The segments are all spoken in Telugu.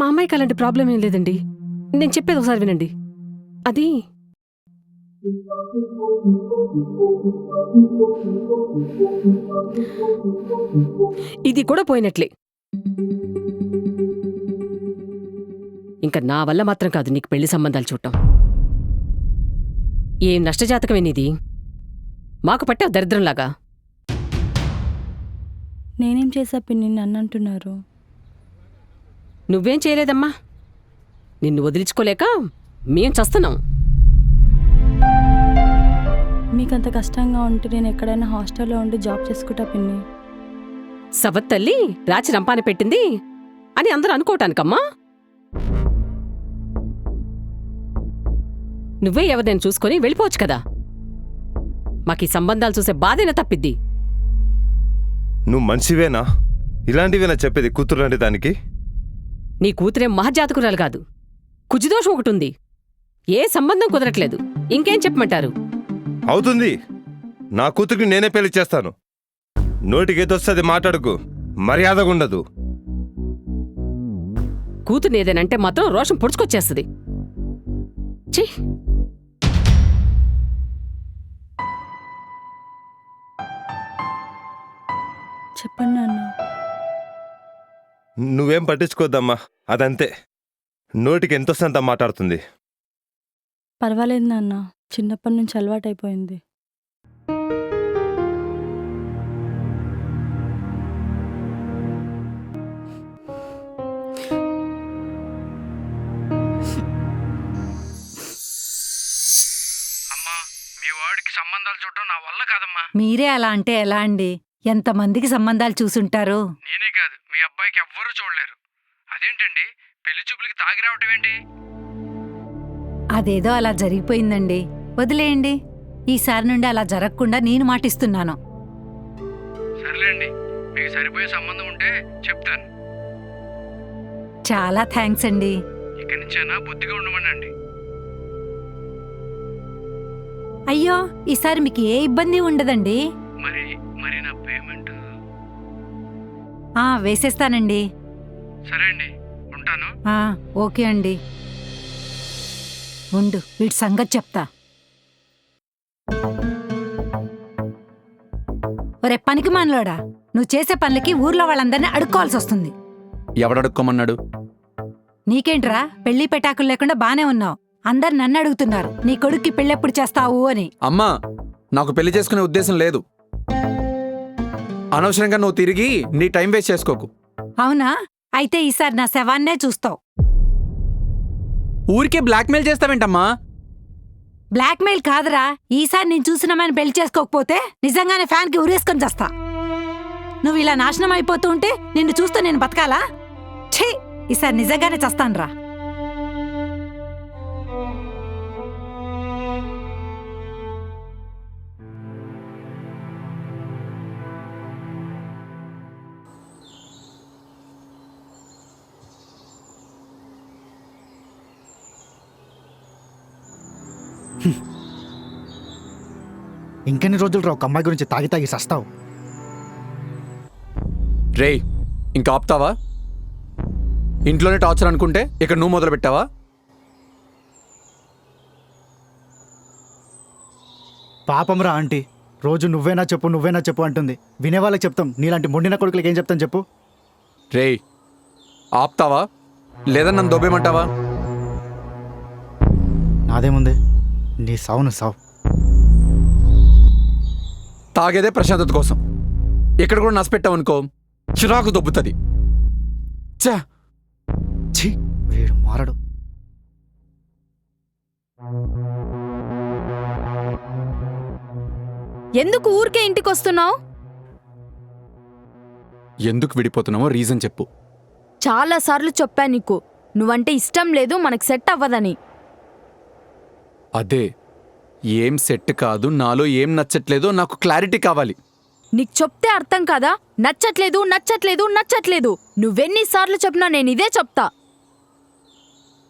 మా అమ్మాయికి అలాంటి ప్రాబ్లం ఏం లేదండి. నేను చెప్పేది ఒకసారి వినండి. అది ఇది కూడా పోయినట్లే. ఇంకా నా వల్ల మాత్రం కాదు నీకు పెళ్లి సంబంధాలు చూడటం. ఏం నష్టజాతకమేనిది? మాకు పట్టావు దరిద్రంలాగా. నేనేం చేసా పిన్ని నన్ను అంటున్నారు? నువ్వేం చేయలేదమ్మా. నిన్ను వదిలించుకోలేక మేం చస్తున్నాం. మీకంత కష్టంగా ఉంటే నేను ఎక్కడైనా హాస్టల్లో ఉండి జాబ్ చేసుకుంటా పిన్ని. సవత్ తల్లి రాచి రంపాన పెట్టింది అని అందరూ అనుకోవటానికమ్మా. నువ్వే ఎవరినైనా చూసుకొని వెళ్ళిపోవచ్చు కదా. మాకీ సంబంధాలు చూసే బాధైనా తప్పిద్ది. నువ్వు మనిషివేనా? ఇలాంటివేనా చెప్పేది కూతురు లాంటి దానికి? నీ కూతురేం మహజాతకురాలు కాదు. కుజిదోషం ఒకటుంది. ఏ సంబంధం కుదరట్లేదు. ఇంకేం చెప్పమంటారు? అవుతుంది. నా కూతురికి నేనే పెళ్లి చేస్తాను. నోటికేదొస్తుంది మాట్లాడుకు. మర్యాదగా ఉండదు. కూతుర్ని ఏదేనంటే మాత్రం రోషం పొడుచుకొచ్చేస్తుంది. ఛీ! చెప్పండి నాన్న. నువ్వేం పట్టించుకోద్దమ్మా. అదంతే. నోటికి ఎంతొస్తంత మాట్లాడుతుంది. పర్వాలేదు నాన్న, చిన్నప్పటి నుంచి అలవాటైపోయింది. అమ్మా, మీ వాడికి సంబంధాలు చూడటం నా వల్ల కాదమ్మా. మీరే అలా అంటే ఎలా అండి? ఎంతమందికి సంబంధాలు చూసుంటారు. నేనే కాదు, మీ అబ్బాయికి ఎవ్వరూ చూడలేరు. అదేంటండి, పెళ్లి చూపులకి తాగి రావటం ఏంటి? అదేదో అలా జరిగిపోయిందండి, వదిలేయండి. ఈసారి నుండి అలా జరగకుండా నేను మాటిస్తున్నాను. సర్లేండి, మీకు సరిపోయే సంబంధం ఉంటే చెప్తాను. చాలా థ్యాంక్స్ అండి. ఇక్కడి నుంచైనా బుద్ధిగా ఉండమనండి. అయ్యో, ఈసారి మీకు ఏ ఇబ్బంది ఉండదండి. మరి మరి నా పేమెంట్? వేసేస్తానండి. సరే అండి, ఉంటాను. ఓకే అండి. ఉండు, వీటి సంగతి చెప్తా. ఒరే పనికి మానలోడా, నువ్వు చేసే పనులకి ఊర్లో వాళ్ళందరినీ అడుక్కోవాల్సి వస్తుంది. ఎవడడుక్కోమన్నాడు? నీకేంట్రా, పెళ్లి పెటాకులు లేకుండా బానే ఉన్నావు. అందరు నన్ను అడుగుతున్నారు, నీ కొడుక్కి పెళ్ళెప్పుడు చేస్తావు అని. అమ్మా, నాకు పెళ్లి చేసుకునే ఉద్దేశం లేదు. అనవసరంగా నువ్వు తిరిగి నీ టైం వేస్ట్ చేసుకోకు. అవునా? అయితే ఈసారి నా శవాన్నే చూస్తావు. ఊరికే బ్లాక్మెయిల్ చేస్తావేంటమ్మా? బ్లాక్మెయిల్ కాదురా, ఈసారి నేను చూసినామని పెళ్లి చేసుకోకపోతే నిజంగానే ఫ్యాన్కి ఉరేసుకొని చేస్తా. నువ్వు ఇలా నాశనం అయిపోతూ ఉంటే నిన్ను చూస్తూ నేను బతకాలా? ఛీ, ఈసారి నిజంగానే చస్తానురా. ఇంకెన్ని రోజులు రా ఒక అమ్మాయి గురించి తాగి తాగి సస్తావు? రేయ్, ఇంకా ఆపుతావా? ఇంట్లోనే టార్చర్ అనుకుంటే ఇక్కడ నువ్వు మొదలు పెట్టావా? పాపం రా ఆంటీ, రోజు నువ్వేనా చెప్పు అంటుంది. వినేవాళ్ళకి చెప్తాం, నీలాంటి మొండిన కొడుకులకి ఏం చెప్తాను చెప్పు? రేయ్, ఆపుతావా లేదా నన్ను దొబ్బేమంటావా? నాదేముంది, నీ సావును సావు. తాగేదే ప్రశాంతత కోసం. ఇక్కడ కూడా నష్టపెట్టావనుకో చిరాకు దొబ్బుతుంది. ఛీ, వీడు మారడు. ఎందుకు ఊరికే ఇంటికొస్తున్నావు? ఎందుకు విడిపోతున్నావో రీజన్ చెప్పు. చాలా సార్లు చెప్పా నీకు, నువ్వంటే ఇష్టం లేదు, మనకు సెట్ అవ్వదని. అదే, ఏం సెట్ కాదు, నాలో ఏం నచ్చట్లేదో నాకు క్లారిటీ కావాలి. నీకు చెప్తే అర్థం కాదా? నచ్చట్లేదు నచ్చట్లేదు నచ్చట్లేదు. నువ్వెన్నిసార్లు చెప్పినా నేను ఇదే చెప్తా.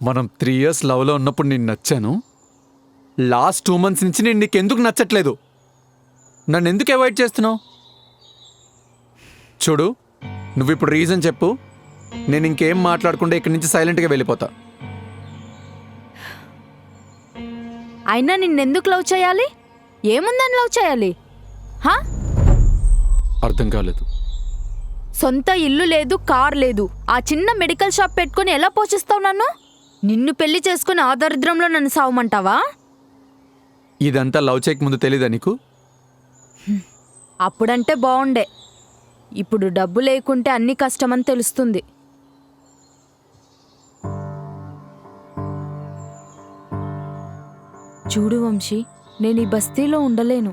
మనం 3 years లవ్లో ఉన్నప్పుడు నేను నచ్చాను. లాస్ట్ 2 months నుంచి నేను నీకెందుకు నచ్చట్లేదు? నన్ను ఎందుకు అవాయిడ్ చేస్తున్నావు? చూడు, నువ్వు ఇప్పుడు రీజన్ చెప్పు, నేను ఇంకేం మాట్లాడకుండా ఇక్కడి నుంచి సైలెంట్గా వెళ్ళిపోతా. అయినా నిన్నెందుకు లవ్ చేయాలి? ఏముందని లవ్ చేయాలి? హా? అర్థం కాలేదు. సొంత ఇల్లు లేదు, కార్ లేదు, ఆ చిన్న మెడికల్ షాప్ పెట్టుకుని ఎలా పోషిస్తావు నన్ను? నిన్ను పెళ్లి చేసుకుని ఆ దరిద్రంలో నన్ను సావమంటావా? ఇదంతా లవ్ చేయక ముందు తెలీదా నీకు? అప్పుడంటే బాగుండే, ఇప్పుడు డబ్బు లేకుంటే అన్ని కష్టమని తెలుస్తుంది. చూడు వంశీ, నేను ఈ బస్తీలో ఉండలేను.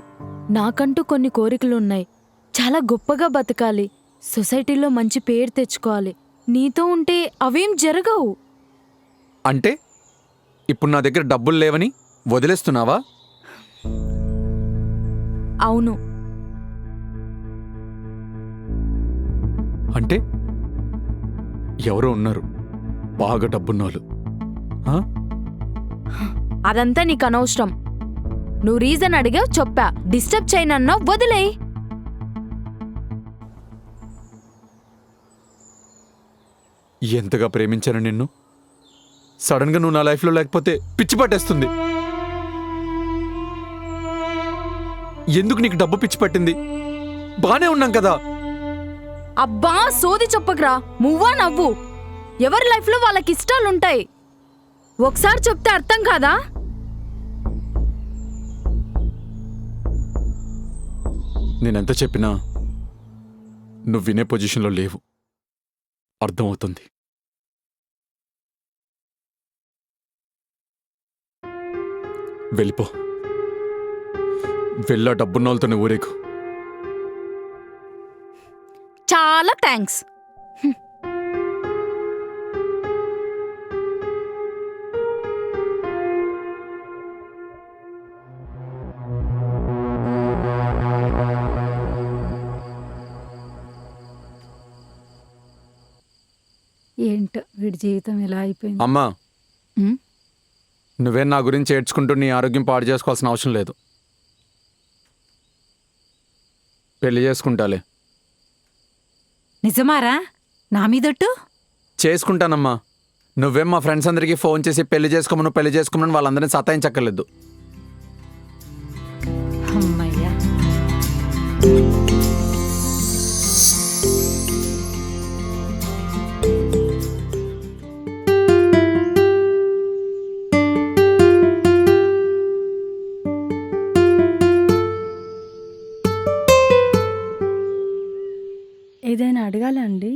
నాకంటూ కొన్ని కోరికలున్నాయి. చాలా గొప్పగా బతకాలి, సొసైటీలో మంచి పేరు తెచ్చుకోవాలి. నీతో ఉంటే అవేం జరగవు. అంటే ఇప్పుడు నా దగ్గర డబ్బులు లేవని వదిలేస్తున్నావా? అవును. అంటే ఎవరో ఉన్నారు బాగా డబ్బున్నోళ్ళు. ఆ? అదంతా నీకు అనవసరం. నువ్వు రీజన్ అడిగావు, చెప్పా. డిస్టర్బ్ చేయనన్నా వదిలేయ్. ఎంతగా ప్రేమించాను నిన్ను. సడన్గా నువ్వు నా లైఫ్లో లేకపోతే పిచ్చి పట్టేస్తుంది. ఎందుకు నీకు డబ్బు పిచ్చి పట్టింది? బానే ఉన్నాం కదా. అబ్బా సోది చెప్పకురా, మువ్వా నవ్వు. ఎవరి లైఫ్లో వాళ్ళకి ఇష్టాలుంటాయి. ఒకసారి చెప్తే అర్థం కాదా? నేనెంత చెప్పినా నువ్వు వినే పొజిషన్లో లేవు. అర్థమవుతుంది. వెళ్ళిపో. వెళ్ళా డబ్బున్న వాళ్ళతోనే ఊరేగు. చాలా థ్యాంక్స్. ఏంటో వీడి జీవితం ఎలా అయిపోయింది. అమ్మా, ఉమ్, నువ్వే నా గురించి ఏడ్చుకుంటూ నీ ఆరోగ్యం పాడు చేసుకోవాల్సిన అవసరం లేదు. పెళ్లి చేసుకుంటాలే. నిజమారా? నా మీదొట్టు? చేసుకుంటానమ్మా. నువ్వేం మా ఫ్రెండ్స్ అందరికీ ఫోన్ చేసి పెళ్లి చేసుకోమని వాళ్ళందరినీ సతాయించక్కర్లేదు. అమ్మయ్యా. ఏదైనా అడగాలా అండి?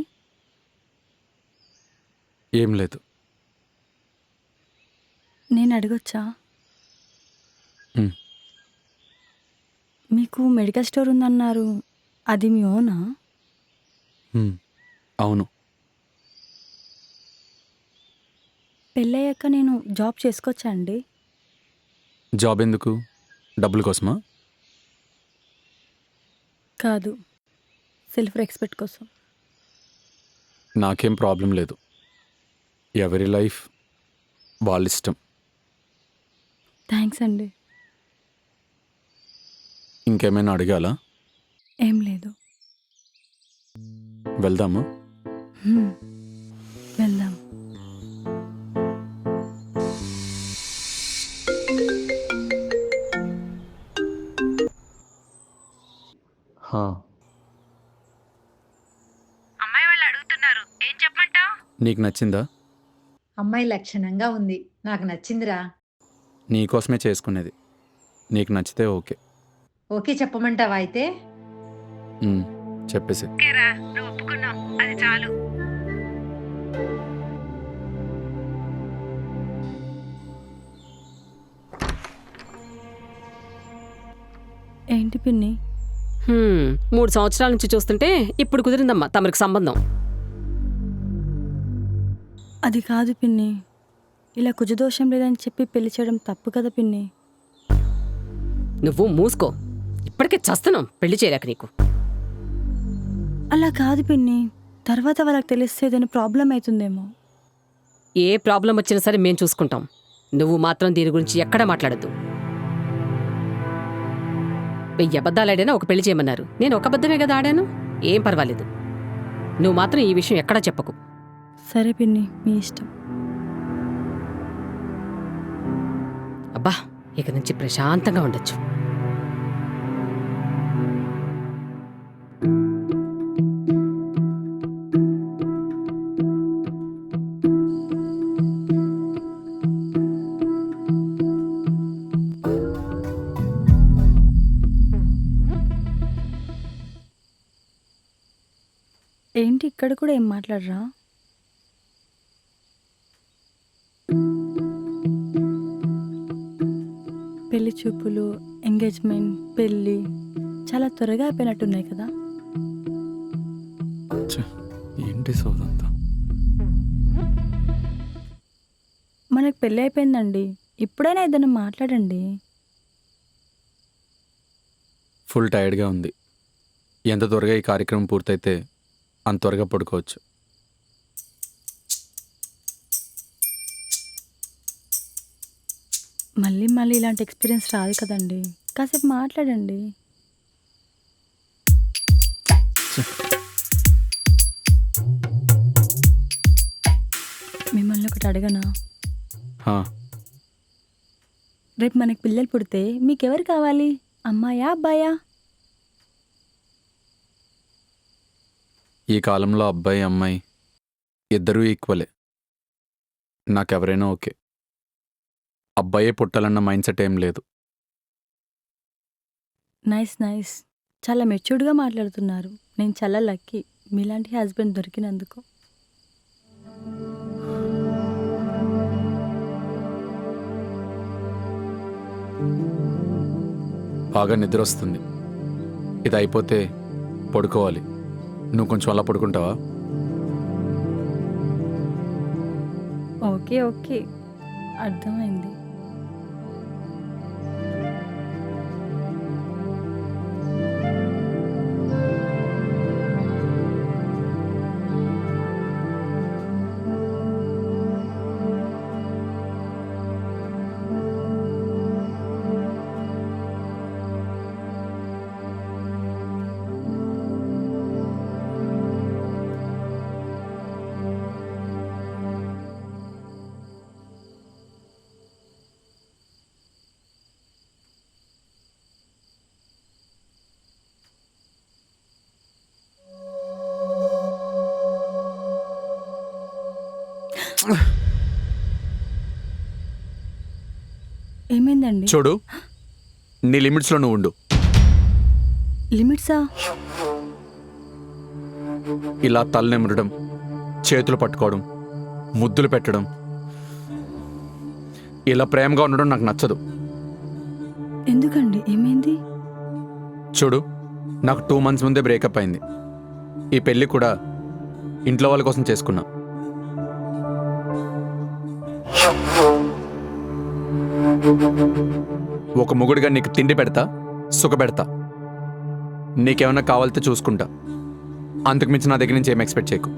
ఏం లేదు. నేను అడగొచ్చా? ఉమ్. మీకు మెడికల్ స్టోర్ ఉందన్నారు, అది మీ ఓనా? అవును. పెళ్ళయ్యాక నేను జాబ్ చేసుకోవచ్చా అండి? జాబ్ ఎందుకు? డబ్బుల కోసమా? కాదు, సెల్ఫ్ రెస్పెక్ట్ కోసం. నాకేం ప్రాబ్లం లేదు. ఎవరి లైఫ్ వాళ్ళ ఇష్టం. థ్యాంక్స్ అండి. ఇంకేమైనా అడగాలా? ఏం లేదు. వెళ్దామా? వెళ్దాం. అమ్మాయి వాళ్ళు అడుగుతున్నారు, ఏం చెప్పమంటావు? నీకు నచ్చిందా? అమ్మాయి లక్షణంగా ఉంది, నాకు నచ్చిందిరా. నీకోసమే చేసుకునేది. నీకు నచ్చితే ఓకే. ఓకే చెప్పమంటావా అయితే? చెప్పేసి. నువ్వు ఒప్పుకున్నావు, అది చాలు. ఏంటి పిన్ని? 3 సంవత్సరాల నుంచి చూస్తుంటే ఇప్పుడు కుదిరిందమ్మా తమరికి సంబంధం. అది కాదు పిన్ని, ఇలా కుజదోషం లేదని చెప్పి పెళ్లి చేయడం తప్పు కదా పిన్ని. నువ్వు మూసుకో. ఇప్పటికే చస్తున్నాం పెళ్లి చేయలేక నీకు. అలా కాదు పిన్ని, తర్వాత వాళ్ళకి తెలిస్తే ఏదైనా ప్రాబ్లం అవుతుందేమో. ఏ ప్రాబ్లం వచ్చినా సరే మేం చూసుకుంటాం. నువ్వు మాత్రం దీని గురించి ఎక్కడా మాట్లాడద్దు. 1000 అబద్ధాలు ఆడానా ఒక పెళ్లి చేయమన్నారు. నేను ఒక అబద్ధమే కదా ఆడాను. ఏం పర్వాలేదు. నువ్వు మాత్రం ఈ విషయం ఎక్కడా చెప్పకు. సరే పిన్ని, మీ ఇష్టం. అబ్బా, ఇక నుంచి ప్రశాంతంగా ఉండొచ్చు. ఏంటి ఇక్కడ కూడా ఏం మాట్లాడరా? పెళ్లి చూపులు, ఎంగేజ్మెంట్, పెళ్ళి చాలా త్వరగా అయిపోయినట్టున్నాయి కదా. ఛే, ఏంటి సోదంతా? మనకు పెళ్ళి అయిపోయిందండి, ఇప్పుడైనా ఏదైనా మాట్లాడండి. ఫుల్ టైర్డ్గా ఉంది. ఎంత త్వరగా ఈ కార్యక్రమం పూర్తయితే అంత త్వరగా పడుకోవచ్చు. మళ్ళీ మళ్ళీ ఇలాంటి ఎక్స్పీరియన్స్ రాదు కదండి, కాసేపు మాట్లాడండి. మిమ్మల్ని ఒకటి అడగనా? హా, రేపు మనకి పిల్లలు పుడితే మీకెవరు కావాలి, అమ్మాయా అబ్బాయా? ఈ కాలంలో అబ్బాయి అమ్మాయి ఇద్దరూ ఈక్వలే. నాకెవరైనా ఓకే. అబ్బాయే పుట్టాలన్న మైండ్ సెట్ ఏం లేదు. నైస్ నైస్, చాలా మెచ్యూర్డ్గా మాట్లాడుతున్నారు. నేను చాలా లక్కీ మీలాంటి హస్బెండ్ దొరికినందుకు. బాగా నిద్ర వస్తుంది. ఇది అయిపోతే పడుకోవాలి. నువ్వు కొంచెం అలా పడుకుంటావా? ఓకే ఓకే, అర్థమైంది. ఏమైందండి? చూడు, నీ లిమిట్స్లో నువ్వు ఉండు. లిమిట్సా? ఇలా తలనెమరడం, చేతులు పట్టుకోవడం, ముద్దులు పెట్టడం, ఇలా ప్రేమగా ఉండడం నాకు నచ్చదు. ఎందుకండి, ఏమైంది? చూడు, నాకు 2 months ముందే బ్రేకప్ అయింది. ఈ పెళ్ళి కూడా ఇంట్లో వాళ్ళ కోసం చేసుకున్నా. ఒక మొగుడిగా నీకు తిండి పెడతా, సుఖ పెడతా, నీకేమన్నా కావాలితే చూసుకుంటా. అంతకు మించి నా దగ్గర నుంచి ఏం ఎక్స్పెక్ట్ చేయకు.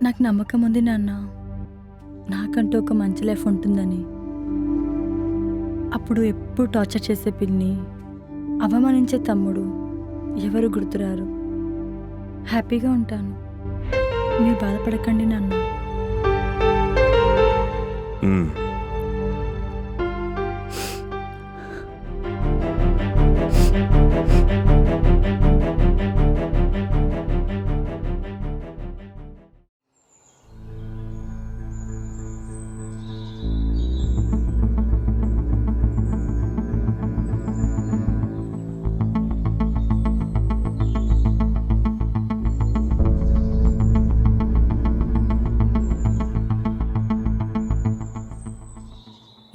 నాకు నమ్మకం ఉంది నాన్న, నాకంటూ ఒక మంచి లైఫ్ ఉంటుందని. అప్పుడు ఎప్పుడు టార్చర్ చేసే పిన్ని, అవమానించే తమ్ముడు ఎవరు గుర్తురారు. హ్యాపీగా ఉంటాను, మీరు బాధపడకండి నాన్న.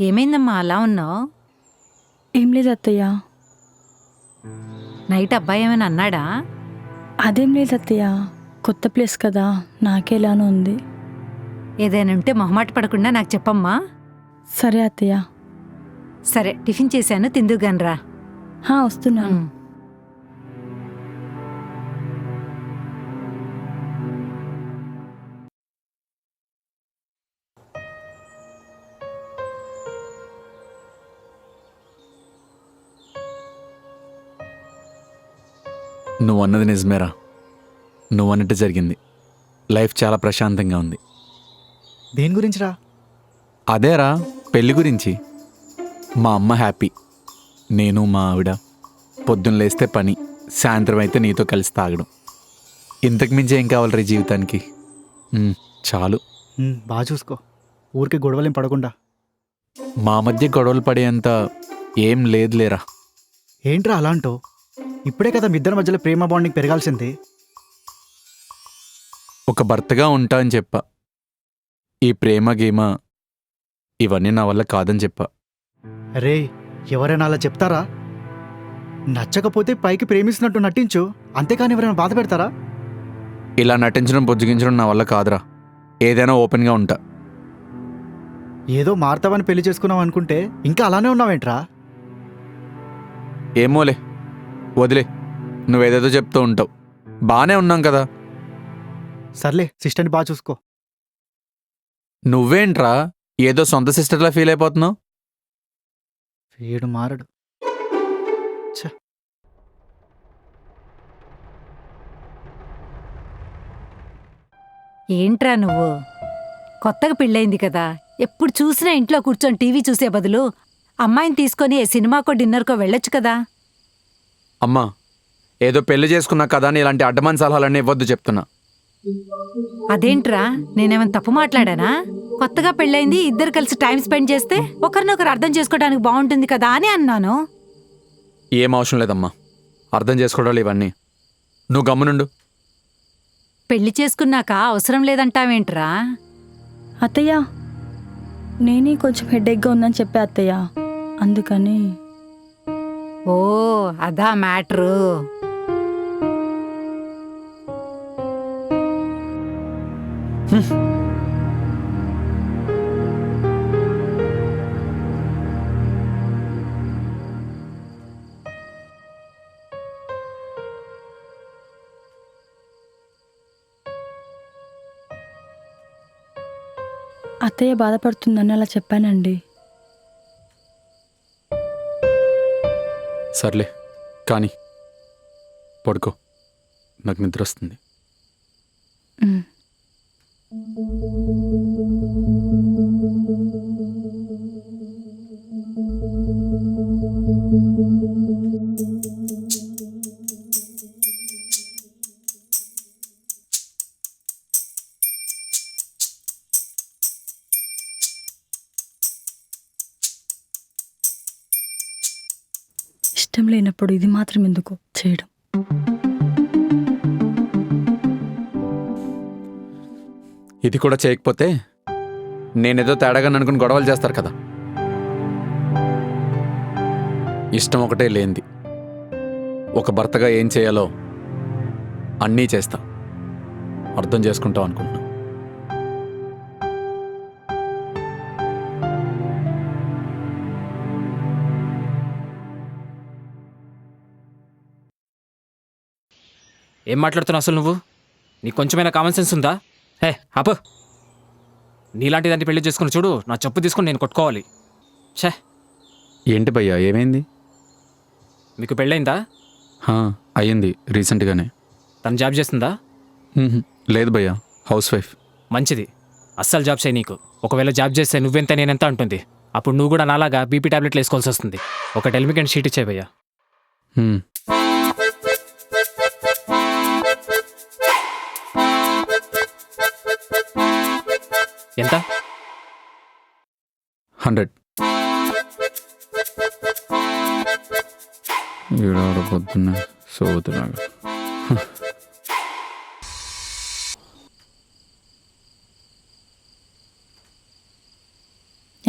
ఏమైందమ్మా అలా ఉన్నావు? ఏం లేదు అత్తయ్య. నైట్ అబ్బాయి ఏమైనా అన్నాడా? అదేం లేదు అత్తయ్య, కొత్త ప్లేస్ కదా, నాకేలానో ఉంది. ఏదైనా ఉంటే మొహమాట పడకుండా నాకు చెప్పమ్మా. సరే అత్తయ్య. సరే టిఫిన్ చేశాను, తిందుగానరా. వస్తున్నాను. నువ్వు అన్నది నిజమేరా. నువ్వు అన్నట్టు జరిగింది. లైఫ్ చాలా ప్రశాంతంగా ఉంది. దేని గురించిరా? అదేరా, పెళ్లి గురించి. మా అమ్మ హ్యాపీ, నేను మా ఆవిడ పొద్దున్న లేస్తే పని, సాయంత్రం అయితే నీతో కలిసి తాగడం. ఇంతకు మించి ఏం కావాలి రీ జీవితానికి? చాలు. బాగా చూసుకో, ఊరికి గొడవలేం పడకుండా. మా మధ్య గొడవలు పడేంత ఏం లేదులేరా. ఏంట్రా అలా అంటావు? ఇప్పుడే కదా మీ ఇద్దరి మధ్యలో ప్రేమ బాండింగ్ పెరగాల్సింది. ఒక భర్తగా ఉంటా అని చెప్పా. ఈ ప్రేమ గీమ ఇవన్నీ నా వల్ల కాదని చెప్పా. రే, ఎవరైనా అలా చెప్తారా? నచ్చకపోతే పైకి ప్రేమిస్తున్నట్టు నటించు, అంతేకాని ఎవరైనా బాధ పెడతారా? ఇలా నటించడం బుజ్జగించడం నా వల్ల కాదురా. ఏదైనా ఓపెన్గా ఉంటా. ఏదో మారుతావని పెళ్లి చేసుకున్నావు అనుకుంటే ఇంకా అలానే ఉన్నావేంట్రా? ఏమోలే, వదిలే. నువ్వేదేదో చెప్తూ ఉంటావు. బానే ఉన్నాం కదా. సర్లే, సిస్టర్ని బాగా చూసుకో. నువ్వేంట్రా ఏదో సొంత సిస్టర్లా ఫీల్ అయిపోతున్నావు? వీడు మారడు. ఏంట్రా నువ్వు? కొత్తగా పెళ్ళయింది కదా, ఎప్పుడు చూసినా ఇంట్లో కూర్చొని టీవీ చూసే బదులు అమ్మాయిని తీసుకొని ఏ సినిమాకో డిన్నర్కో వెళ్ళొచ్చు కదా. అమ్మా, ఏదో పెళ్లి చేసుకున్నా కదా అని ఇలాంటి అడ్డమని సలహాలన్నీ ఇవ్వద్దు చెప్తున్నా. అదేంట్రా, నేనేమైనా తప్పు మాట్లాడానా? కొత్తగా పెళ్ళయింది, ఇద్దరు కలిసి టైం స్పెండ్ చేస్తే ఒకరినొకరు అర్థం చేసుకోవడానికి బాగుంటుంది కదా అని అన్నాను. ఏం అవసరం లేదమ్మా, అర్థం చేసుకోవడాలు ఇవన్నీ. నువ్వు గమ్మునుండు. పెళ్లి చేసుకున్నాక అవసరం లేదంటావేంట్రా? అత్తయ్య, నేనే కొంచెం హెడేక్గా ఉందని చెప్పా అత్తయ్య, అందుకని. ఓ, అదా మ్యాటరు. అత్తయ్య బాధపడుతుందని అలా చెప్పానండి. సర్లే కానీ పడుకో, నాకు నిద్ర వస్తుంది. ఉమ్. ఇష్టం లేనప్పుడు ఇది మాత్రం ఎందుకు చేయడం? ఇది కూడా చేయకపోతే నేనేదో తేడాగా అనుకుని గొడవలు చేస్తారు కదా. ఇష్టం ఒకటే లేనిది. ఒక భర్తగా ఏం చేయాలో అన్నీ చేస్తా. అర్థం చేసుకుంటావు అనుకుంటున్నా. ఏం మాట్లాడుతున్నావు అసలు నువ్వు? నీకు కొంచెమైనా కామన్ సెన్స్ ఉందా? హే అప్పు, నీలాంటి దాన్ని పెళ్లి చేసుకుని చూడు, నా చెప్పు తీసుకుని నేను కొట్టుకోవాలి. ఛే, ఏంటి భయ్యా, ఏమైంది? మీకు పెళ్ళైందా? అయ్యింది రీసెంట్గానే. తను జాబ్ చేస్తుందా? లేదు భయ్యా, హౌస్ వైఫ్. మంచిది, అస్సలు జాబ్ చేయి. నీకు ఒకవేళ జాబ్ చేస్తే నువ్వెంత నేనెంత అంటుంది. అప్పుడు నువ్వు కూడా నాలాగా బీపీ టాబ్లెట్లు వేసుకోవాల్సి వస్తుంది. ఒక టెలిమికెంట్ షీట్ ఇచ్చే భయ్యా. ఎంత? 100. ఈడ పొద్దున్న సోతులాగా.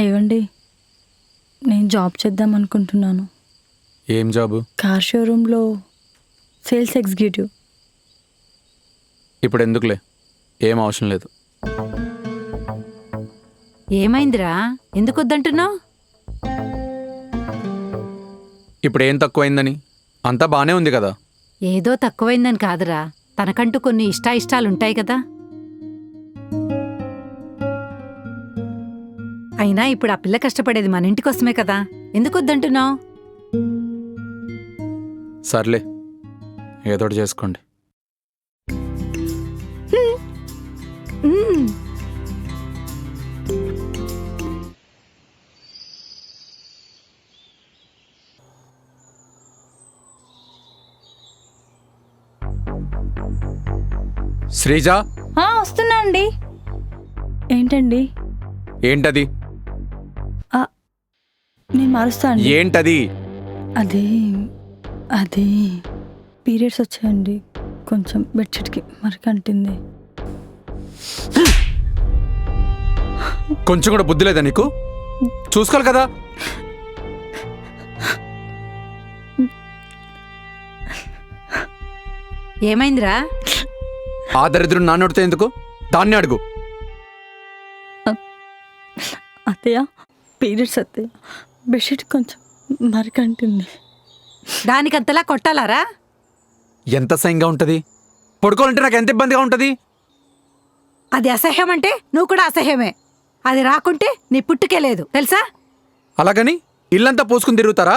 ఏవండి, నేను జాబ్ చేద్దాం అనుకుంటున్నాను. ఏం జాబు? కార్ షోరూంలో సేల్స్ ఎగ్జిక్యూటివ్. ఇప్పుడు ఎందుకులే, ఏం అవసరం లేదు. ఏమైందిరా ఎందుకు వద్దంటున్నావు? ఇప్పుడు ఏం తక్కువైందని? అంతా బానే ఉంది కదా. ఏదో తక్కువైందని కాదురా, తనకంటూ కొన్ని ఇష్టాయిష్టాలుంటాయి కదా. అయినా ఇప్పుడు ఆ పిల్ల కష్టపడేది మన ఇంటి కోసమే కదా, ఎందుకు వద్దంటున్నావు? సర్లే, ఏదోటి చేసుకోండి. శ్రీజ, వస్తున్నా అండి. ఏంటండి? ఏంటది? నేను మారుస్తా అండి. ఏంటది? అది అది పీరియడ్స్ వచ్చాయండి, కొంచెం బెడ్షీట్కి మరికంటింది. కొంచెం కూడా బుద్ధి లేదా నీకు? చూసుకోవాలి కదా. ఏమైందిరా? ఆ దరిద్రం నాన్నడితే ఎందుకు? దాన్ని అడుగు. అత్తయ్య, పీరియడ్స్ అత్తయ్య, బెడ్షీట్ కొంచెం మరికంటింది. దానికంతలా కొట్టాలారా? ఎంత సైన్గా ఉంటది? పడుకోవాలంటే నాకు ఎంత ఇబ్బందిగా ఉంటది. అది అసహ్యం అంటే నువ్వు కూడా అసహ్యమే. అది రాకుంటే నీ పుట్టుకే లేదు తెలుసా? అలాగని ఇల్లంతా పోసుకుని తిరుగుతారా?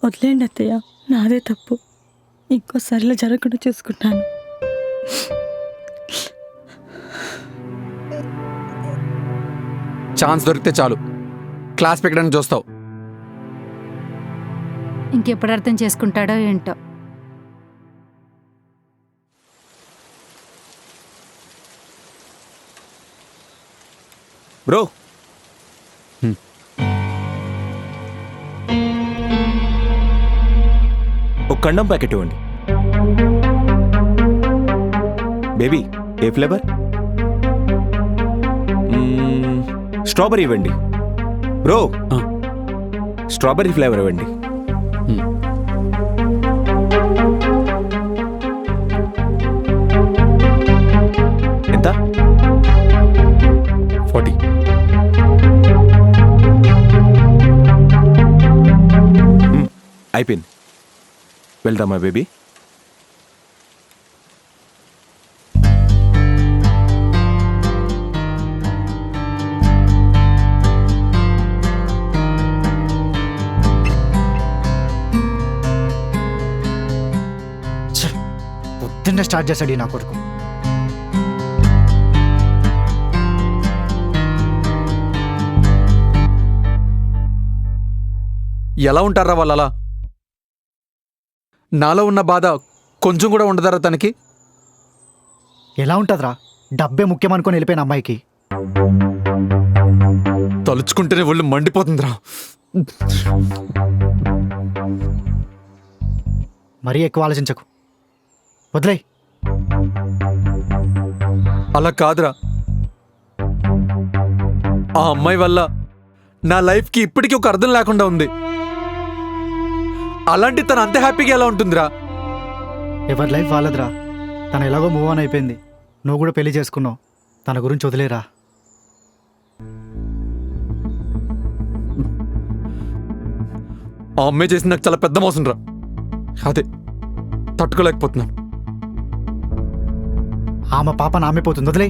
వదిలేండి అత్తయ్య, నాదే తప్పు. ఇంకోసారిలా జరగకుండా చూసుకుంటాను. ఛాన్స్ దొరికితే చాలు క్లాస్ పెట్టడానికి చూస్తావు. ఇంకెప్పుడు అర్థం చేసుకుంటాడో ఏంటో. బ్రో, ఒక కండం ప్యాకెట్ ఇవ్వండి. బేబీ, ఏ ఫ్లేవర్? స్ట్రాబెరీ ఇవ్వండి. బ్రో, స్ట్రాబెరీ ఫ్లేవర్ ఇవ్వండి. ఎంత? 40. అయిపోయింది. వెళ్దామా బేబీ? పొద్దున్నే స్టార్ట్ చేశాడు ఈ నా కొడుకు. ఎలా ఉంటారా వాళ్ళు అలా? నాలో ఉన్న బాధ కొంచెం కూడా ఉండదారా తనకి? ఎలా ఉంటుందిరా? డబ్బే ముఖ్యం అనుకొని వెళ్ళిపోయిన అమ్మాయికి. తలుచుకుంటేనే ఒళ్ళు మండిపోతుందిరా. మరీ ఎక్కువ ఆలోచించకు, వదిలే. అలా కాదురా, ఆ అమ్మాయి వల్ల నా లైఫ్కి ఇప్పటికీ ఒక అర్థం లేకుండా ఉంది. అలాంటి తను అంత హ్యాపీగా ఎలా ఉంటుందిరా? ఎవరి లైఫ్ వాళ్ళదిరా. తను ఎలాగో మూవ్ ఆన్ అయిపోయింది. నువ్వు కూడా పెళ్లి చేసుకున్నావు. తన గురించి వదిలేరా. ఆ అమ్మాయి చేసింది నాకు చాలా పెద్ద మోసం రా. అదే తట్టుకోలేకపోతున్నాను. ఆమె పాప నామైపోతుంది, వదిలే.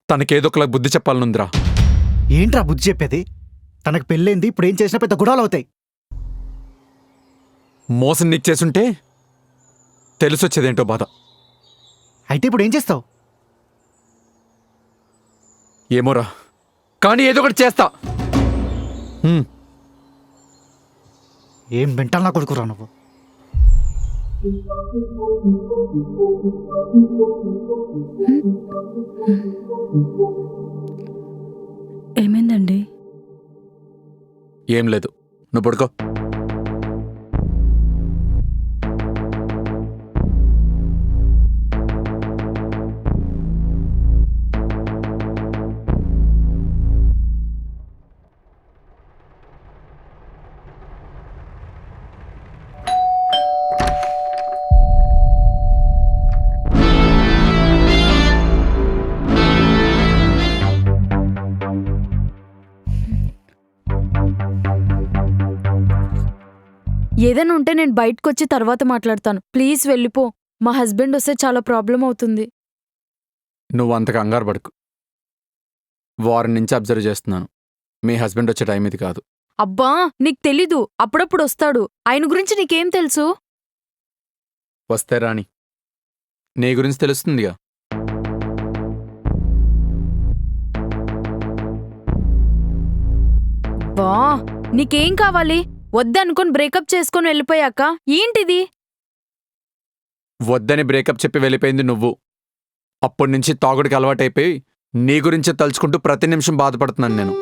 తనకేదో ఒకలా బుద్ధి చెప్పాలనుందిరా. ఏంట్రా బుద్ధి చెప్పేది? తనకు పెళ్ళైంది, ఇప్పుడు ఏం చేసినా పెద్ద గొడవలు అవుతాయి. మోసం నీకు చేసుంటే తెలిసొచ్చేదేంటో బాధ. అయితే ఇప్పుడు ఏం చేస్తావు? ఏమోరా, కానీ ఏదో ఒకటి చేస్తా. ఏం మెంటల్ నా కొడుకురా నువ్వు. ఏమైందండి? ఏం లేదు, నువ్వు పడుకో. ఏదైనా ఉంటే నేను బయటకు వచ్చి తర్వాత మాట్లాడతాను. ప్లీజ్ వెళ్ళిపో. మా హస్బెండ్ వస్తే చాలా ప్రాబ్లం అవుతుంది. నువ్వు అంత కంగారు పడుకు. వారం నుంచి అబ్జర్వ్ చేస్తున్నాను. మీ హస్బెండ్ వచ్చే టైం ఇది కాదు. అబ్బా, నీకు తెలీదు. అప్పుడప్పుడు వస్తాడు. ఆయన గురించి నీకేం తెలుసు? వస్తే రాని. నీ గురించి తెలుస్తుందిగా. బా, నీకేం కావాలి? వద్దనుకొని బ్రేకప్ చేసుకొని వెళ్ళిపోయాక ఏంటిది? వద్దని బ్రేకప్ చెప్పి వెళ్ళిపోయింది నువ్వు. అప్పటి నుంచి తాగుడికి అలవాటైపోయి నీ గురించే తలుచుకుంటూ ప్రతి నిమిషం బాధపడుతున్నాను నేను.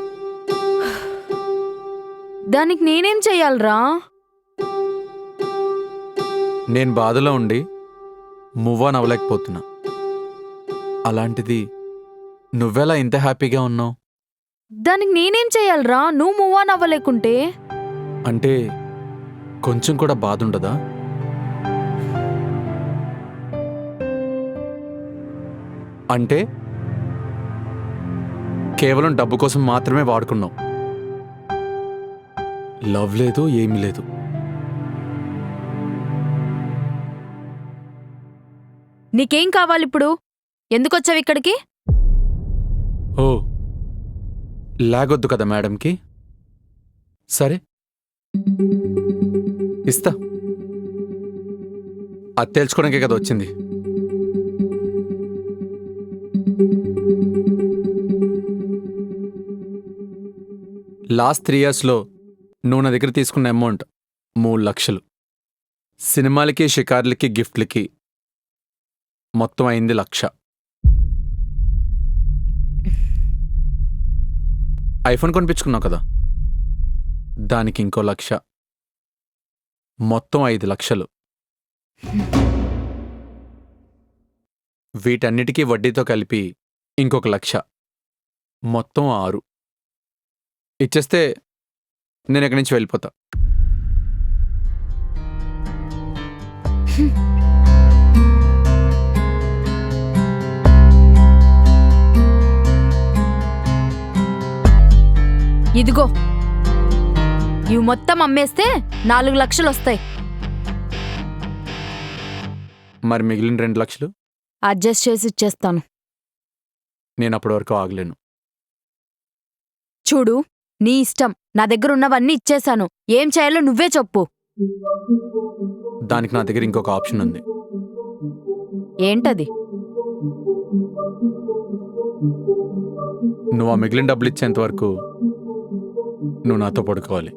దానికి నేనేం చెయ్యాలరా? నేను బాధలో ఉండి మూవ్ ఆన్ అవ్వలేకపోతున్నా. అలాంటిది నువ్వెలా ఇంత హ్యాపీగా ఉన్నావు? దానికి నేనేం చెయ్యాలరా నువ్వు మూవ్ ఆన్ అవ్వలేకుంటే? అంటే కొంచెం కూడా బాధ ఉండదా? అంటే కేవలం డబ్బు కోసం మాత్రమే వాడుకున్నావు. లవ్ లేదు, ఏమీ లేదు. నీకేం కావాలిప్పుడు? ఎందుకొచ్చావు ఇక్కడికి? ఓ, లాగొద్దు కదా మేడంకి. సరే, ఇస్తా. అది తెలుసుకోవడానికే కదా వచ్చింది. లాస్ట్ 3 yearsలో నువ్వు నా దగ్గర తీసుకున్న అమౌంట్ 3 లక్షలు. సినిమాలకి, షికార్లకి, గిఫ్ట్లకి మొత్తం అయింది 1 లక్ష. ఐఫోన్ కొనిపించుకున్నావు కదా, దానికి ఇంకో 1 లక్ష. మొత్తం 5 లక్షలు. వీటన్నిటికీ వడ్డీతో కలిపి ఇంకొక 1 లక్ష. మొత్తం 6. ఇచ్చేస్తే నేను ఇక్కడి నుంచి వెళ్ళిపోతా. ఇదిగో, ఇవి మొత్తం అమ్మేస్తే 4 లక్షలు వస్తాయి. మరి మిగిలిన 2 లక్షలు అడ్జస్ట్ చేసి ఇచ్చేస్తాను. నేను అప్పటి వరకు ఆగలేను. చూడు, నీ ఇష్టం. నా దగ్గర ఉన్నవన్నీ ఇచ్చేశాను. ఏం చేయాలో నువ్వే చెప్పు. దానికి నా దగ్గర ఇంకొక ఆప్షన్ ఉంది. ఏంటది? నువ్వు ఆ మిగిలిన డబ్బులు ఇచ్చేంత వరకు నువ్వు నాతో పడుకోవాలి.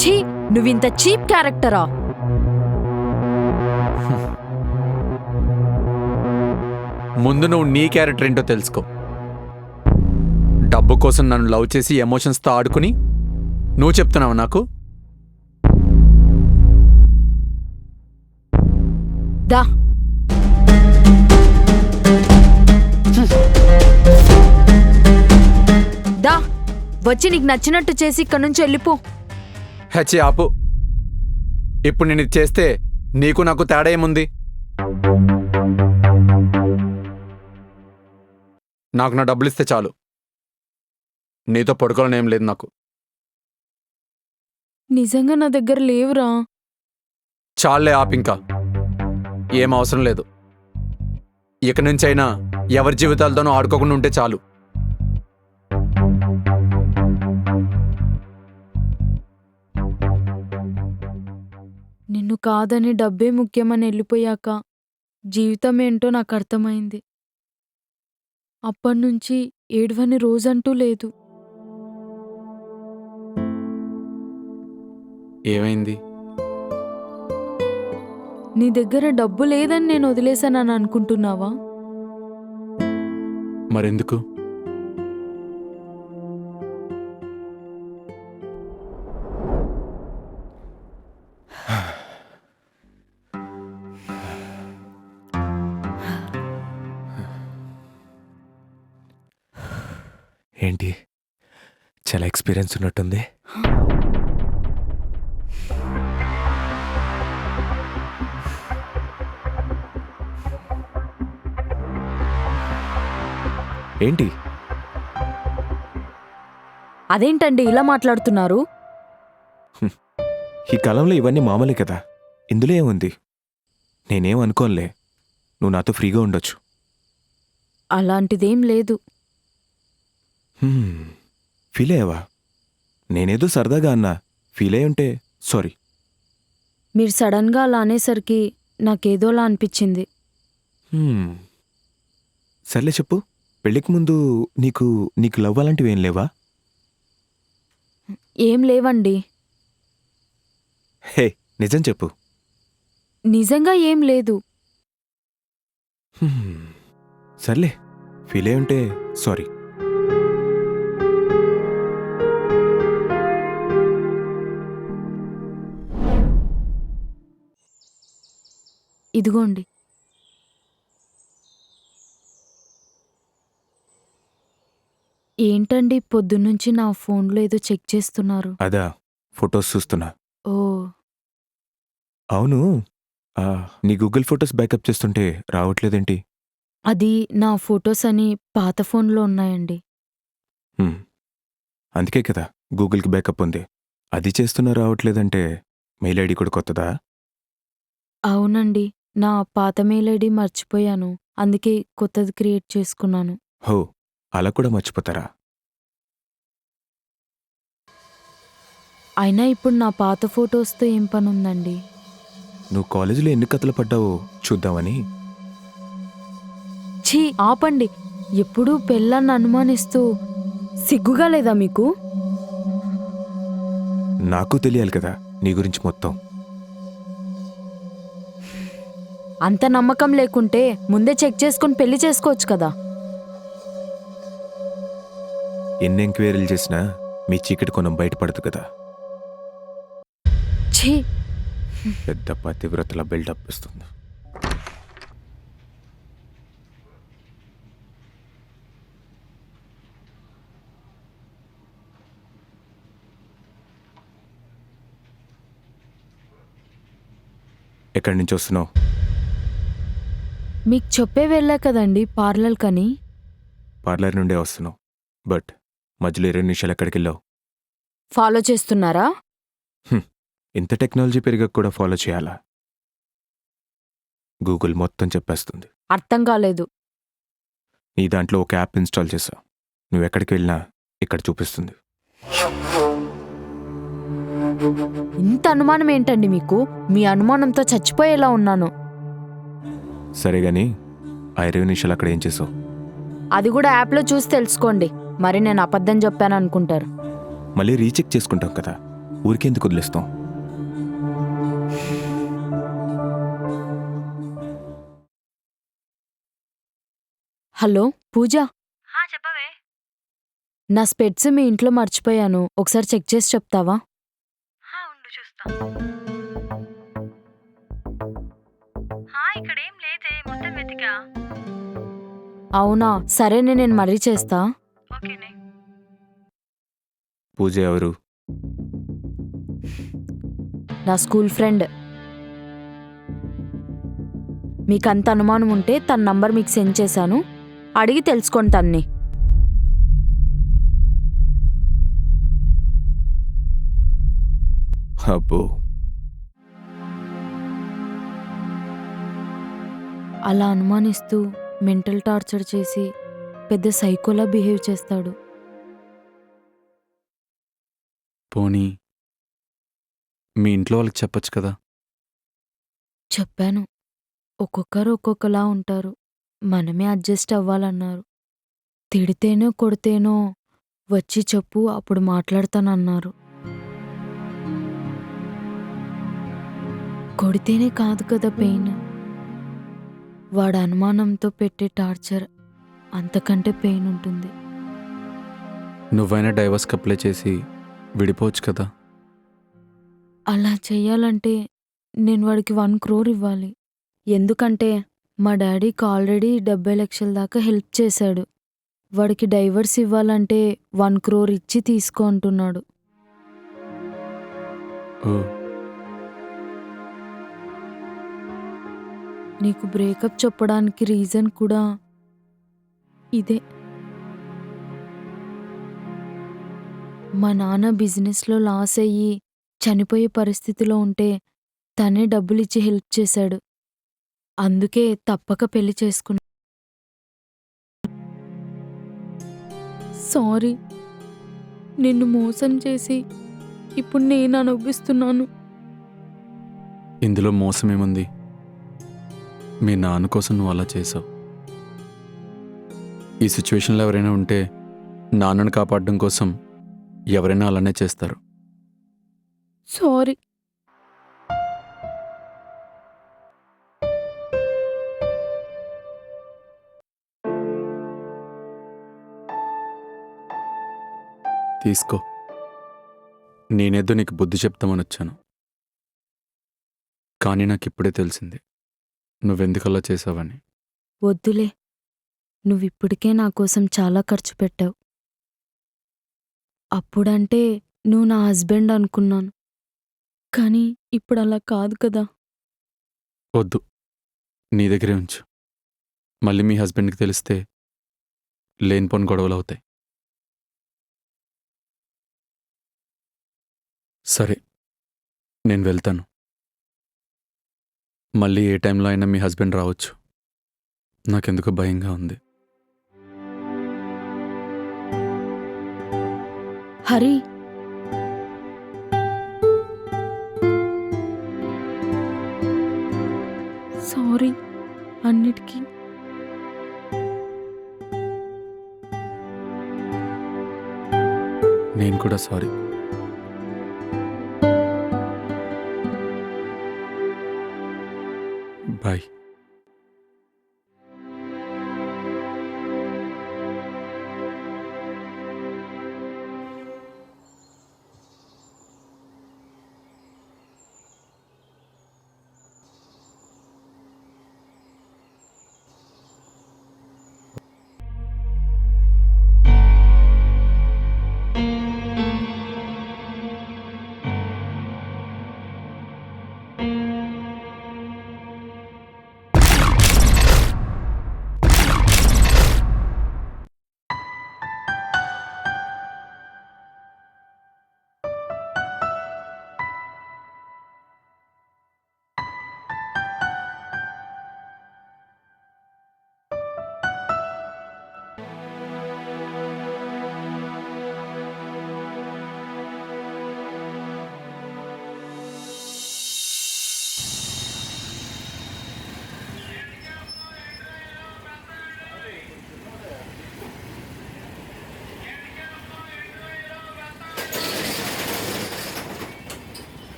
ఛీ, నువ్వింత చీప్ క్యారెక్టరా? ముందు నువ్వు నీ క్యారెక్టర్ ఏంటో తెలుసుకో. డబ్బు కోసం నన్ను లవ్ చేసి ఎమోషన్స్తో ఆడుకుని నువ్వు చెప్తున్నావు నాకు? దా, దా, వచ్చి నీకు నచ్చినట్టు చేసి ఇక్కడి నుంచి వెళ్ళిపో. హెచ్చి ఆపు. ఇప్పుడు నేను ఇది చేస్తే నీకు నాకు తేడా ఏముంది? నాకు నా డబ్బులు ఇస్తే చాలు. నీతో పడుకోవాలని ఏం లేదు నాకు. నిజంగా నా దగ్గర లేవురా. చాలే, ఆపింకా. ఏం అవసరం లేదు. ఇక నుంచైనా ఎవరి జీవితాలతోనూ ఆడుకోకుండా ఉంటే చాలు. నిన్ను కాదని డబ్బే ముఖ్యమని వెళ్ళిపోయాక జీవితం ఏంటో నాకు అర్థమైంది. అప్పటినుంచి ఏడవని రోజంటూ లేదు. ఏమైంది? నీ దగ్గర డబ్బు లేదని నేను వదిలేశానని అనుకుంటున్నావా? మరెందుకు? ఏంటి, చాలా ఎక్స్పీరియన్స్ ఉన్నట్టుంది. ఏంటి అదేంటండి ఇలా మాట్లాడుతున్నారు? ఈ కాలంలో ఇవన్నీ మామూలే కదా, ఇందులో ఏముంది? నేనేం అనుకోనులే, నువ్వు నాతో ఫ్రీగా ఉండొచ్చు. అలాంటిదేం లేదు. ఫీల్ అయ్యావా? నేనేదో సరదాగా అన్నా, ఫీల్ అయి ఉంటే సారీ. మీరు సడన్గా అలా అనేసరికి నాకేదోలా అనిపించింది. సర్లే చెప్పు, పెళ్ళికి ముందు నీకు నీకు లవ్ అలాంటివి ఏం లేవా? ఏం లేవండి. హే, నిజం చెప్పు. నిజంగా ఏం లేదు. సర్లే, ఫీల్ అయి ఉంటే సారీ. ఇదిగోండి. ఏంటండి పొద్దున్నుంచి నా ఫోన్లో ఏదో చెక్ చేస్తున్నారు? అదా, ఫొటోస్ చూస్తున్నా. ఓ, అవును, నీ గూగుల్ ఫొటోస్ బ్యాకప్ చేస్తుంటే రావట్లేదేంటి? అది నా ఫొటోస్ అని పాత ఫోన్లో ఉన్నాయండి. అందుకే కదా గూగుల్కి బ్యాకప్ ఉంది. అది చేస్తున్నా రావట్లేదంటే మెయిల్ ఐడి కూడా కొత్తదా? అవునండి, నా పాత మెయిల్ ఐడి మర్చిపోయాను. అందుకే కొత్తది క్రియేట్ చేసుకున్నాను. హో, అలా కూడా మర్చిపోతారా? అయినా ఇప్పుడు నా పాత ఫొటోస్తో ఏం పనుందండి? నువ్వు కాలేజీలో ఎన్ని కథలు పడ్డావో చూద్దామని. ఛీ, ఆపండి. ఎప్పుడూ పెళ్ళాన్ని అనుమానిస్తూ సిగ్గుగా లేదా మీకు? నాకు తెలియాలి కదా నీ గురించి మొత్తం. అంత నమ్మకం లేకుంటే ముందే చెక్ చేసుకుని పెళ్లి చేసుకోవచ్చు కదా. ఎన్ని ఎంక్వైరీలు చేసినా మీ చీకటి కొనం బయటపడదు కదా. ఛీ, పెద్ద పతివ్రతల బిల్డప్ ఇస్తుంది. ఎక్కడి నుంచి వస్తున్నావు? మీకు చెప్పే వెళ్ళా కదండి పార్లర్ కని. పార్లర్ నుండే వస్తున్నావు, బట్ మధ్యలో 20 నిమిషాలు ఎక్కడికి వెళ్ళావు? ఫాలో చేస్తున్నారా? ఇంత టెక్నాలజీ పెరిగాక కూడా ఫాలో చేయాలా? గూగుల్ మొత్తం చెప్పేస్తుంది. అర్థం కాలేదు. నీ దాంట్లో ఒక యాప్ ఇన్స్టాల్ చేసావు, నువ్వు ఎక్కడికి వెళ్ళినా ఇక్కడ చూపిస్తుంది. ఇంత అనుమానం ఏంటండి మీకు? మీ అనుమానంతో చచ్చిపోయేలా ఉన్నాను. సరే గాని ఆ 20 నిమిషాలు అక్కడ ఏం చేసావు? అది కూడా యాప్లో చూసి తెలుసుకోండి. మరి నేను అబద్ధం చెప్పాను అనుకుంటారు. మళ్ళీ రీచెక్ చేసుకుంటాం కదా, ఊరికెందుకు వదిలేస్తాం? హలో పూజ, చెప్పవే. నా స్పెట్స్ మీ ఇంట్లో మర్చిపోయాను. ఒకసారి చెక్ చేసి చెప్తావా? ఉండు చూస్తా. ఇక్కడేం లేదే, మొత్తం వెతికా. అవునా, సరేనే, నేను మరీ చేస్తా. ఓకేనే. పూజ ఎవరు? నా స్కూల్ ఫ్రెండ్. మీకు అంత అనుమానం ఉంటే తన నంబర్ మీకు సెండ్ చేశాను, అడిగి తెలుసుకోండి తన్ని. అబ్బో, అలా అనుమానిస్తూ మెంటల్ టార్చర్ చేసి పెద్ద సైకోలా బిహేవ్ చేస్తాడు. పోనీ మీ ఇంట్లో వాళ్ళకి చెప్పొచ్చు కదా. చెప్పాను, ఒక్కొక్కరు ఒక్కొక్కలా ఉంటారు, మనమే అడ్జస్ట్ అవ్వాలన్నారు. తిడితేనో కొడితేనో వచ్చి చెప్పు, అప్పుడు మాట్లాడతానన్నారు. కొడితేనే కాదు కదా పెయిన్, వాడు అనుమానంతో పెట్టే టార్చర్ అంతకంటే పెయిన్ ఉంటుంది. నువ్వైనా డైవర్స్కి అప్లై చేసి విడిపోవచ్చు కదా. అలా చెయ్యాలంటే నేను వాడికి 1 crore ఇవ్వాలి. ఎందుకంటే మా డాడీకి ఆల్రెడీ 70 లక్షల దాకా హెల్ప్ చేశాడు. వాడికి డైవర్స్ ఇవ్వాలంటే 1 crore ఇచ్చి తీసుకో అంటున్నాడు. ఓ, నీకు బ్రేకప్ చెప్పడానికి రీజన్ కూడా ఇదే. మా నాన్న బిజినెస్లో లాస్ అయ్యి చనిపోయే పరిస్థితిలో ఉంటే తనే డబ్బులిచ్చి హెల్ప్ చేశాడు. అందుకే తప్పక పెళ్లి చేసుకున్నా. సారీ, నిన్ను మోసం చేసి ఇప్పుడు నేను అనుభవిస్తున్నాను. ఇందులో మోసమేముంది? మీ నాన్న కోసం నువ్వు అలా చేసావు. ఈ సిచ్యువేషన్లో ఎవరైనా ఉంటే నాన్నను కాపాడడం కోసం ఎవరైనా అలానే చేస్తారు. సారీ. తీసుకో. నేనేదో నీకు బుద్ధి చెప్తామని వచ్చాను, కానీ నాకు ఇప్పుడే తెలిసింది నువ్వెందుకలా చేసావని. వద్దులే, నువ్విప్పటికే నా కోసం చాలా ఖర్చు పెట్టావు. అప్పుడంటే నువ్వు నా హస్బెండ్ అనుకున్నాను, కానీ ఇప్పుడు అలా కాదు కదా. వద్దు, నీ దగ్గరే ఉంచు. మళ్ళీ మీ హస్బెండ్కి తెలిస్తే లేనిపోని గొడవలు అవుతాయి. సరే, నేను వెళ్తాను. మళ్ళీ ఏ టైంలో అయినా మీ హస్బెండ్ రావచ్చు. నాకెందుకో భయంగా ఉంది. హరి, సారీ అన్నిటికీ. నేను కూడా సారీ. బాయ్.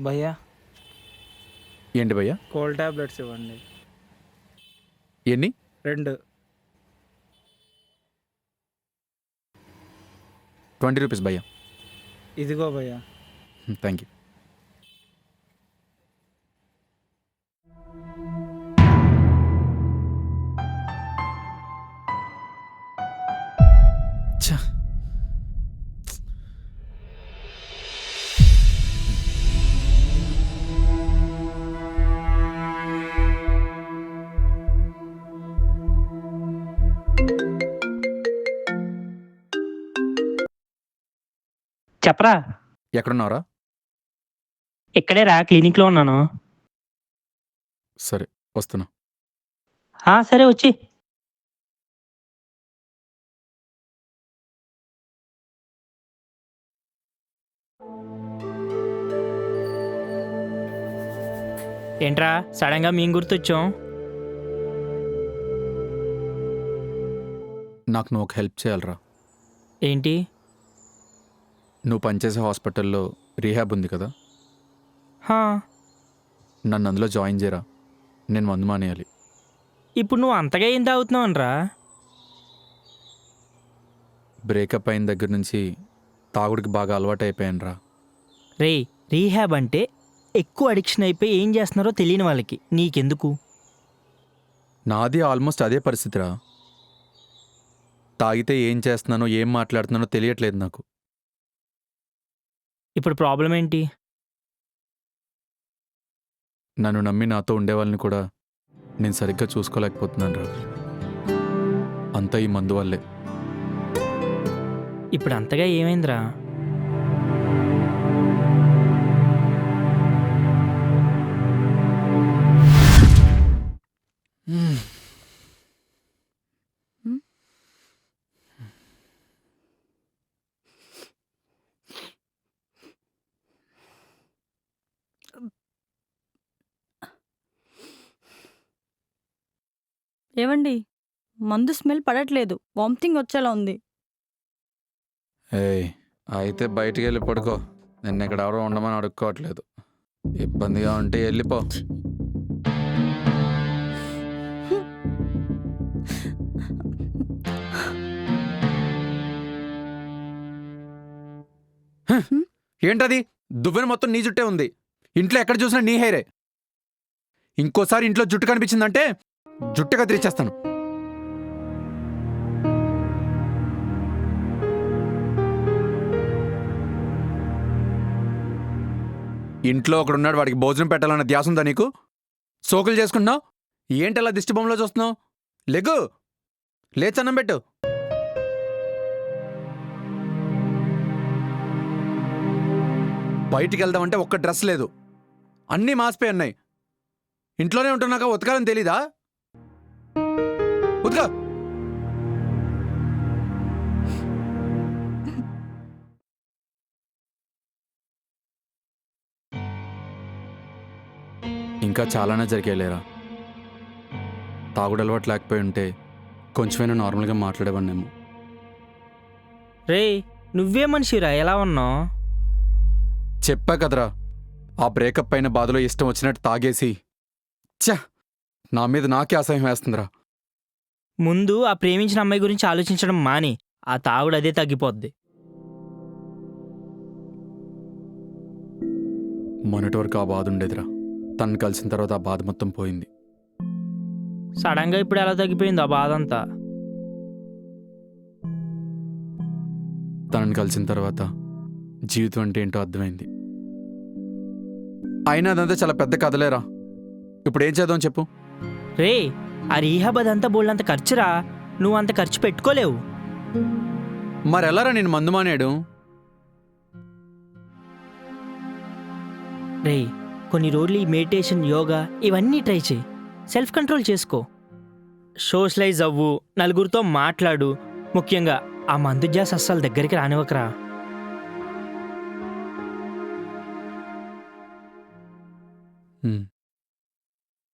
భయ్యా, ఏంటి భయ్యా? కోల్డ్ టాబ్లెట్స్ ఇవ్వండి. ఎన్ని? 2. 20 రూపీస్ భయ్యా. ఇదిగో భయ్యా. Thank you. చెప్పరా. ఎక్కడున్నారా? ఇక్కడే రా, క్లినిక్లో ఉన్నాను. సరే, వస్తున్నా. సరే వచ్చి. ఏంట్రా సడన్గా మేము గుర్తొచ్చాం? నాకు నువ్వు ఒక హెల్ప్ చేయాలరా. ఏంటి? నువ్వు పనిచేసే హాస్పిటల్లో రీహాబ్ ఉంది కదా, నన్ను అందులో జాయిన్ చేయరా. నేను మందు మానేయాలి. ఇప్పుడు నువ్వు అంతగా ఏం తాగుతున్నావు అనరా? బ్రేకప్ అయిన దగ్గర నుంచి తాగుడికి బాగా అలవాటు అయిపోయాను రా. రీహాబ్ అంటే ఎక్కువ అడిక్షన్ అయిపోయి ఏం చేస్తున్నారో తెలియని వాళ్ళకి. నీకెందుకు? నాది ఆల్మోస్ట్ అదే పరిస్థితిరా. తాగితే ఏం చేస్తున్నానో ఏం మాట్లాడుతున్నానో తెలియట్లేదు నాకు. ఇప్పుడు ప్రాబ్లం ఏంటి? నన్ను నమ్మి నాతో ఉండేవాళ్ళని కూడా నేను సరిగ్గా చూసుకోలేకపోతున్నాను రా. అంతా ఈ మందు వల్లే. ఇప్పుడు అంతగా ఏమైందిరా? ఏవండి, మందు స్మెల్ పడట్లేదు, వామిటింగ్ వచ్చేలా ఉంది. ఏయ్, అయితే బయటికి వెళ్ళి పడుకో. నిన్న ఇక్కడ ఎవరో ఉండమని అడుక్కోవట్లేదు. ఇబ్బందిగా ఉంటే వెళ్ళిపో. ఏంటది? దువ్వెన మొత్తం నీ జుట్టే ఉంది. ఇంట్లో ఎక్కడ చూసినా నీ హెయిరే. ఇంకోసారి ఇంట్లో జుట్టు కనిపించిందంటే జుట్టు కత్తిరిచ్చేస్తాను. ఇంట్లో ఒకడున్నాడు, వాడికి భోజనం పెట్టాలన్న ధ్యాస ఉందా నీకు? సోకులు చేసుకుంటున్నావు ఏంటలా దిష్టి బొమ్మలో చూస్తున్నావు? లెగ్గు, లేచన్నం పెట్టు. బయటికి వెళ్దామంటే ఒక్క డ్రెస్ లేదు, అన్నీ మాసిపోయి ఉన్నాయి. ఇంట్లోనే ఉంటున్నాక ఉతకాలని తెలీదా? ఉతక. ఇంకా చాలానే జరిగేలేరా. తాగుడు అలవాటు లేకపోయి ఉంటే కొంచెమైనా నార్మల్గా మాట్లాడేవాడినేమో. రే, నువ్వే మనిషిరా, ఎలా ఉన్నావు? చెప్పా కదరా, ఆ బ్రేకప్ అయిన బాధలో ఇష్టం వచ్చినట్టు తాగేసి నా మీద నాకే అసహ్యం వేస్తుందిరా. ముందు ఆ ప్రేమించిన అమ్మాయి గురించి ఆలోచించడం మాని, ఆ తాగుడు అదే తగ్గిపోద్ది. మొన్నటి వరకు ఆ బాధ ఉండేదిరా. తనని కలిసిన తర్వాత ఆ బాధ మొత్తం పోయింది. సడన్గా ఇప్పుడు ఎలా తగ్గిపోయింది ఆ బాధ అంతా? తనని కలిసిన తర్వాత జీవితం అంటే ఏంటో అర్థమైంది. అయినా అదంతా చాలా పెద్ద కథలేరా. ఇప్పుడు ఏం చేద్దాం చెప్పు? రే, ఆ రీహాబ్ అదంతా బోల్డంత ఖర్చురా. నువ్వు అంత ఖర్చు పెట్టుకోలేవు. మరెలారా నేను మందు మానేయడం? రే, కొన్ని రోజులు ఈ మెడిటేషన్, యోగా ఇవన్నీ ట్రై చేయి. సెల్ఫ్ కంట్రోల్ చేసుకో. సోషలైజ్ అవ్వు, నలుగురితో మాట్లాడు. ముఖ్యంగా ఆ మందు జాస్ అస్సలు దగ్గరికి రానివ్వకరా.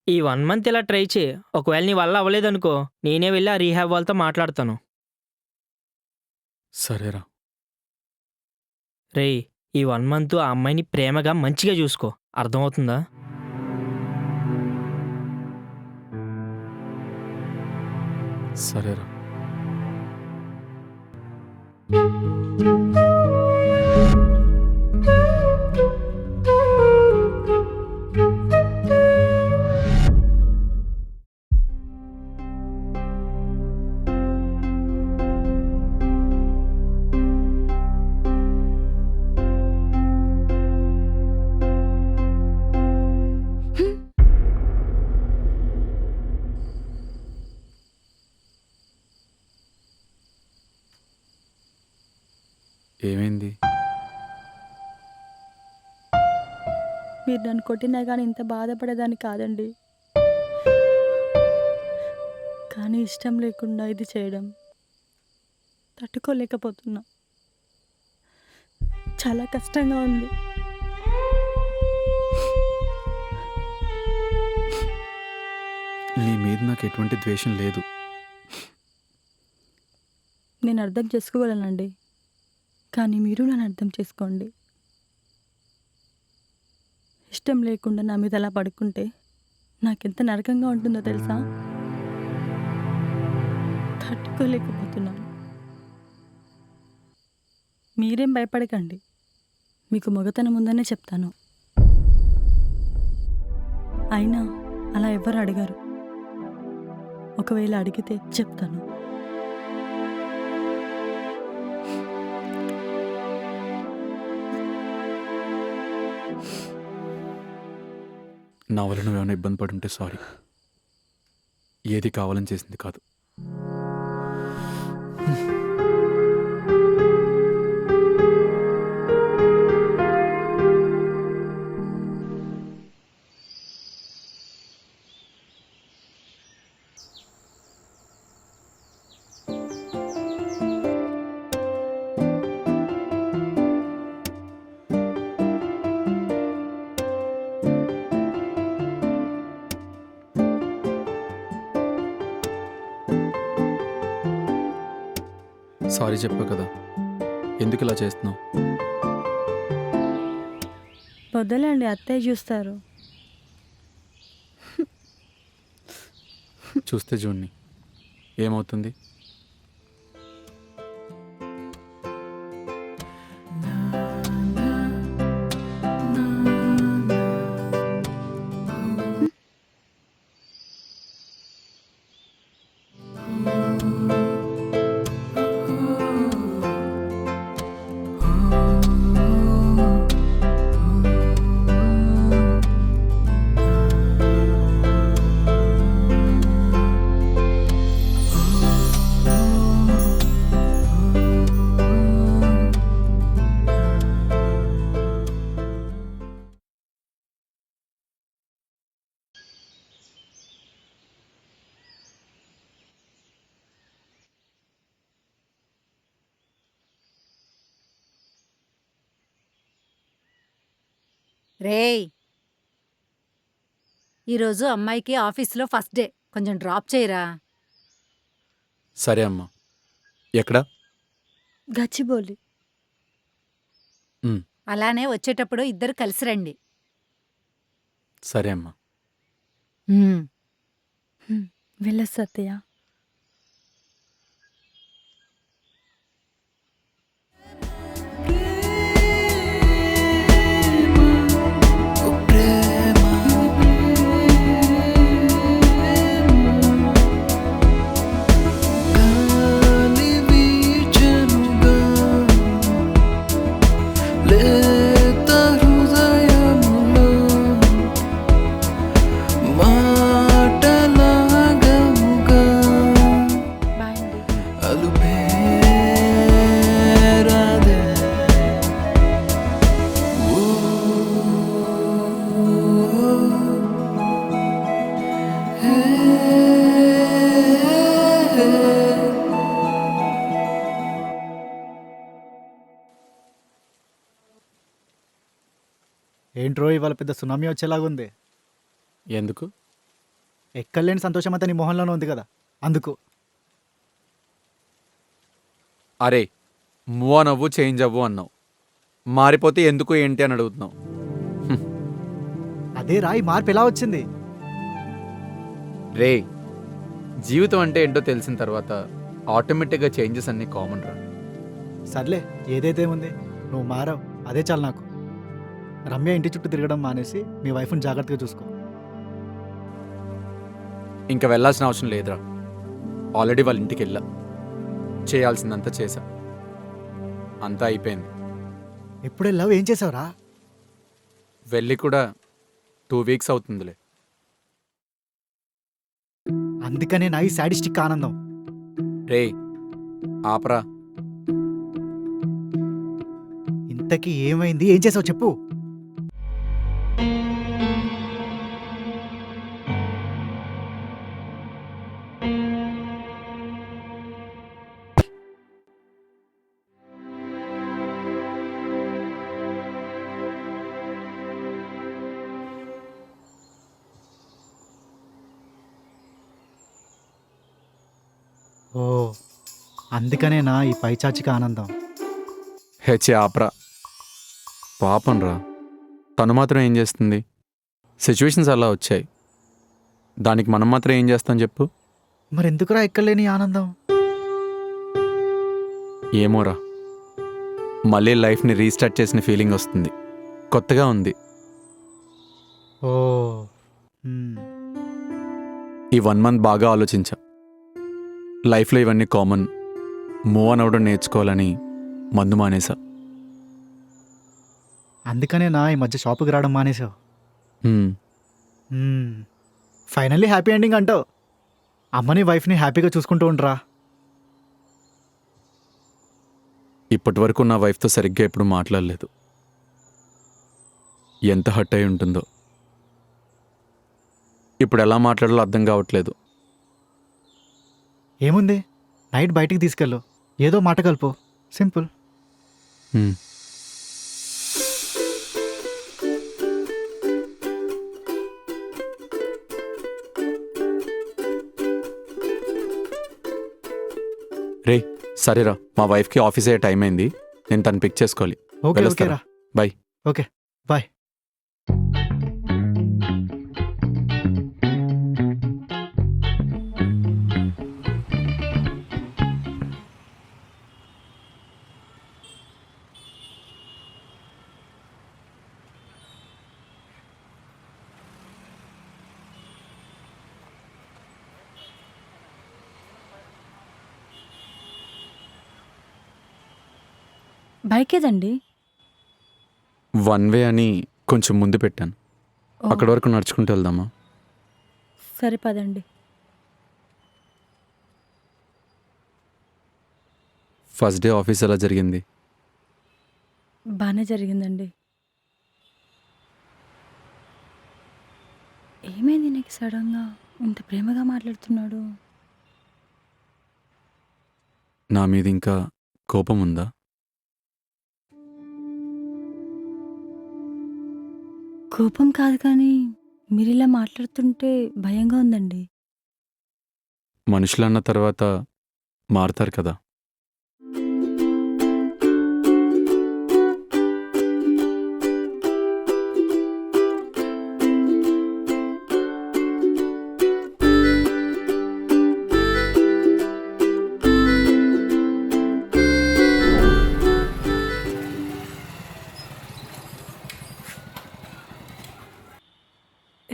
ఈ 1 month ఇలా ట్రై చేయి. ఒకవేళ నీ వల్ల అవ్వలేదనుకో, నేనే వెళ్ళి ఆ రీహాబ్ వాళ్ళతో మాట్లాడతాను. సరేరా. రే, ఈ 1 month ఆ అమ్మాయిని ప్రేమగా మంచిగా చూసుకో. అర్థమవుతుందా? సరేరా. ఏమైంది? మీరు నన్ను కొట్టినా కానీ ఇంత బాధపడేదాన్ని కాదండి. కానీ ఇష్టం లేకుండా ఇది చేయడం తట్టుకోలేకపోతున్నా. చాలా కష్టంగా ఉంది. నీ మీద నాకు ఎటువంటి ద్వేషం లేదు. నేను అర్థం చేసుకోగలనండి, కానీ మీరు నన్ను అర్థం చేసుకోండి. ఇష్టం లేకుండా నా మీద అలా పడుకుంటే నాకెంత నరకంగా ఉంటుందో తెలుసా? తట్టుకోలేకపోతున్నాను. మీరేం భయపడకండి, మీకు మగతనం ఉందనే చెప్తాను. అయినా అలా ఎవ్వరు అడిగారు. ఒకవేళ అడిగితే చెప్తాను. నా వల్ల నువ్వేమైనా ఇబ్బంది పడి ఉంటే సారీ. ఏది కావాలని చేసింది కాదు. సారీ చెప్పా కదా, ఎందుకు ఇలా చేస్తున్నావు? వదలండి, అత్తయ్య చూస్తారు. చూస్తే చూడండి ఏమవుతుంది. రేయ్, ఈరోజు అమ్మాయికి ఆఫీస్లో ఫస్ట్ డే, కొంచెం డ్రాప్ చేయరా. సరే అమ్మా. ఎక్కడా? గచ్చిబౌలి. అలానే వచ్చేటప్పుడు ఇద్దరు కలిసి రండి. సరే అమ్మా. వెళ్ళొస్తా అత్తయ్య. ఏంట్రో ఇవాళ పెద్ద సునామీ వచ్చేలాగుంది. ఎందుకు? ఎక్కలేని సంతోషం అంతా నీ మొహంలోనే ఉంది కదా, అందుకు. అరే, మూవ్ ఆన్ అవ్వు, చేంజ్ అవ్వు అన్నావు. మారిపోతే ఎందుకు ఏంటి అని అడుగుతున్నావు. అదే రా, ఈ మార్పు ఎలా వచ్చింది? రే, జీవితం అంటే ఏంటో తెలిసిన తర్వాత ఆటోమేటిక్గా చేంజెస్ అన్నీ కామన్ రా. సర్లే, ఏదైతే ఉంది, నువ్వు మారావు, అదే చాలు నాకు. రమ్య ఇంటి చుట్టూ తిరగడం మానేసి మీ వైఫ్ని జాగ్రత్తగా చూసుకో. ఇంకా వెళ్ళాల్సిన అవసరం లేదురా. ఆల్రెడీ వాళ్ళ ఇంటికి వెళ్ళా, చేయాల్సిందంతా చేశా, అంతా అయిపోయింది. ఎప్పుడు వెళ్ళావు, ఏం చేసావురా? వెళ్ళి కూడా 2 వీక్స్ అవుతుందిలే. అందుకనే నా ఈ సాడిస్టిక్ ఆనందం. రే ఆపరా. ఇంతకీ ఏమైంది, ఏం చేసావు చెప్పు. ఓ, అందుకనే నా ఈ పైచాచిక ఆనందం. హెచ్ ఆపరా. పాపం రా, తను మాత్రం ఏం చేస్తుంది? సిచ్యువేషన్స్ అలా వచ్చాయి, దానికి మనం మాత్రం ఏం చేస్తాం చెప్పు. మరెందుకురా ఎక్కలేని ఆనందం? ఏమోరా, మళ్ళీ లైఫ్ని రీస్టార్ట్ చేసిన ఫీలింగ్ వస్తుంది, కొత్తగా ఉంది. ఓ, ఈ 1 మంత్ బాగా ఆలోచించా. లైఫ్లో ఇవన్నీ కామన్, మూవ్ ఆన్ అవ్వడం నేర్చుకోవాలని మందు మానేసా. అందుకనే నా ఈ మధ్య షాపుకి రావడం మానేసావు. ఫైనల్లీ హ్యాపీ ఎండింగ్ అంటావు. అమ్మని వైఫ్ని హ్యాపీగా చూసుకుంటూ ఉండరా. ఇప్పటి వరకు నా వైఫ్తో సరిగ్గా ఎప్పుడు మాట్లాడలేదు. ఎంత హర్ట్ అయి ఉంటుందో. ఇప్పుడు ఎలా మాట్లాడాలో అర్థం కావట్లేదు. ఏముంది, నైట్ బయటికి తీసుకెళ్ళు, ఏదో మాట కలుపు, సింపుల్. హ్మ్. రే సరేరా, మా వైఫ్కి ఆఫీస్ అయ్యే టైం అయింది. నేను తను పిక్ చేసుకోవాలి. ఓకే వెళ్ళొస్తారా? ఓకేరా. బాయ్. Okay bye. బైక్ ఏదండి? వన్ వే అని కొంచెం ముందు పెట్టాను. ఓ, అక్కడి వరకు నడుచుకుంటూ వెళ్దామా? సరే పదండి. ఫస్ట్ డే ఆఫీస్ ఎలా జరిగింది? బాగానే జరిగిందండి. ఏమైంది నీకు సడన్గా ఇంత ప్రేమగా మాట్లాడుతున్నాడు? నా మీద ఇంకా కోపం ఉందా? కోపం కాదు కానీ మీరు ఇలా మాట్లాడుతుంటే భయంగా ఉందండి. మనుషులు అన్న తర్వాత మారుతారు కదా.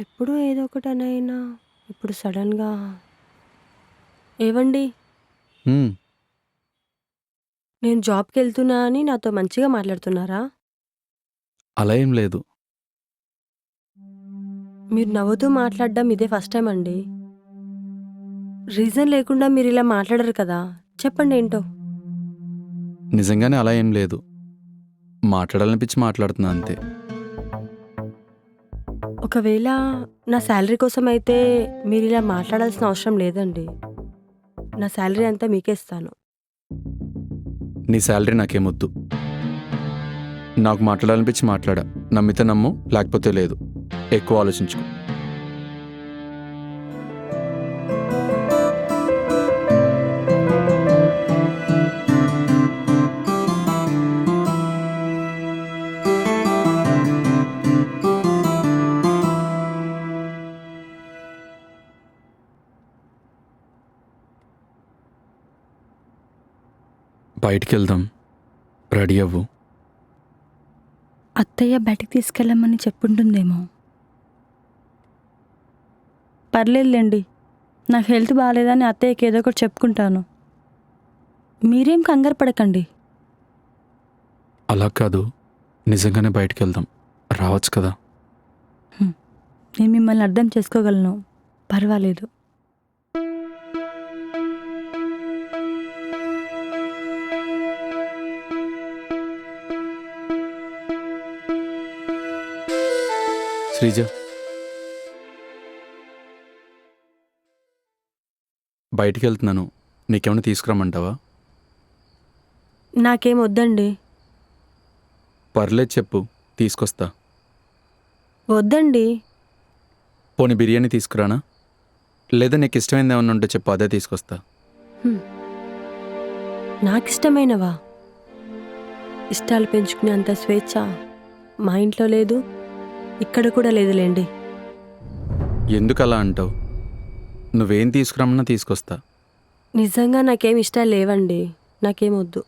ఎప్పుడూ ఏదో ఒకటి అనైనా ఇప్పుడు సడన్గా ఏవండి, హ్మ్. నేను జాబ్కి వెళ్తున్నా అని నాతో మంచిగా మాట్లాడుతున్నారా? అలా ఏం లేదు. మీరు నవ్వుతూ మాట్లాడడం ఇదే ఫస్ట్ టైం అండి. రీజన్ లేకుండా మీరు ఇలా మాట్లాడరు కదా, చెప్పండి ఏంటో. నిజంగానే అలా ఏం లేదు. మాట్లాడాలనిపించి మాట్లాడుతున్నా అంతే. ఒకవేళ నా శాలరీ కోసం అయితే మీరు ఇలా మాట్లాడాల్సిన అవసరం లేదండి. నా శాలరీ అంతా మీకే ఇస్తాను. నీ శాలరీ నాకేమొద్దు. నాకు మాట్లాడాలనిపించి మాట్లాడా. నమ్మితే నమ్ము, లేకపోతే లేదు. ఎక్కువ ఆలోచించుకో. బయటికి వెళ్దాం, రెడీ అవ్వు. అత్తయ్య బయటికి తీసుకెళ్ళమని చెప్పుంటుందేమో. పర్లేదులేండి, నాకు హెల్త్ బాగాలేదని అత్తయ్యకి ఏదో ఒకటి చెప్పుకుంటాను. మీరేం కంగారు పడకండి. అలా కాదు, నిజంగానే బయటికి వెళ్దాం. రావచ్చు కదా. నేను మిమ్మల్ని అర్థం చేసుకోగలను, పర్వాలేదు. శ్రీజ, బయటికి వెళ్తున్నాను. నీకేమైనా తీసుకురమ్మంటావా? నాకేం వద్దండి. పర్లేదు చెప్పు, తీసుకొస్తా. వద్దండి. పోనీ బిర్యానీ తీసుకురానా? లేదా నీకు ఇష్టమైంది ఏమన్నా ఉంటే చెప్పు, అదే తీసుకొస్తా. నాకిష్టమైనవా? ఇష్టాలు పెంచుకునే అంత స్వేచ్ఛ మా ఇంట్లో లేదు, ఇక్కడ కూడా లేదులేండి. ఎందుకు అలా అంటావు? నువ్వేం తీసుకురమ్మన్నా తీసుకొస్తా. నిజంగా నాకేం ఇష్టాలు లేవండి, నాకేం వద్దు.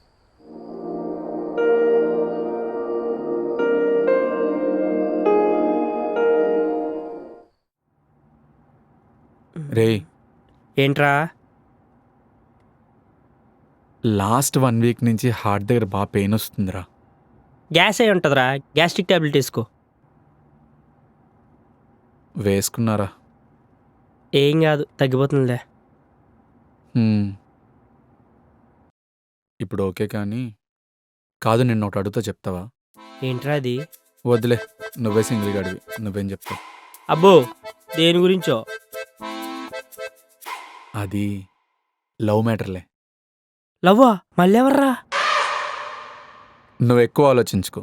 రే, ఏంట్రా? లాస్ట్ 1 వీక్ నుంచి హార్ట్ దగ్గర బాగా పెయిన్ వస్తుందిరా. గ్యాస్ అయి ఉంటుందిరా, గ్యాస్ట్రిక్ టాబ్లెట్ వేసుకో. వేసుకున్నారా? ఏం కాదు, తగ్గిపోతుందిలే. ఇప్పుడు ఓకే కానీ కాదు, నిన్న ఒకటి అడుగుతా చెప్తావా? ఏంట్రా అది? వద్దులే, నువ్వే సింగిల్ గడివి, నువ్వేం చెప్తావు? అబ్బో, దేని గురించో? అది లవ్ మ్యాటర్లే. లవ్వా? మళ్ళీ ఎవర్రా? నువ్వు ఎక్కువ ఆలోచించుకో.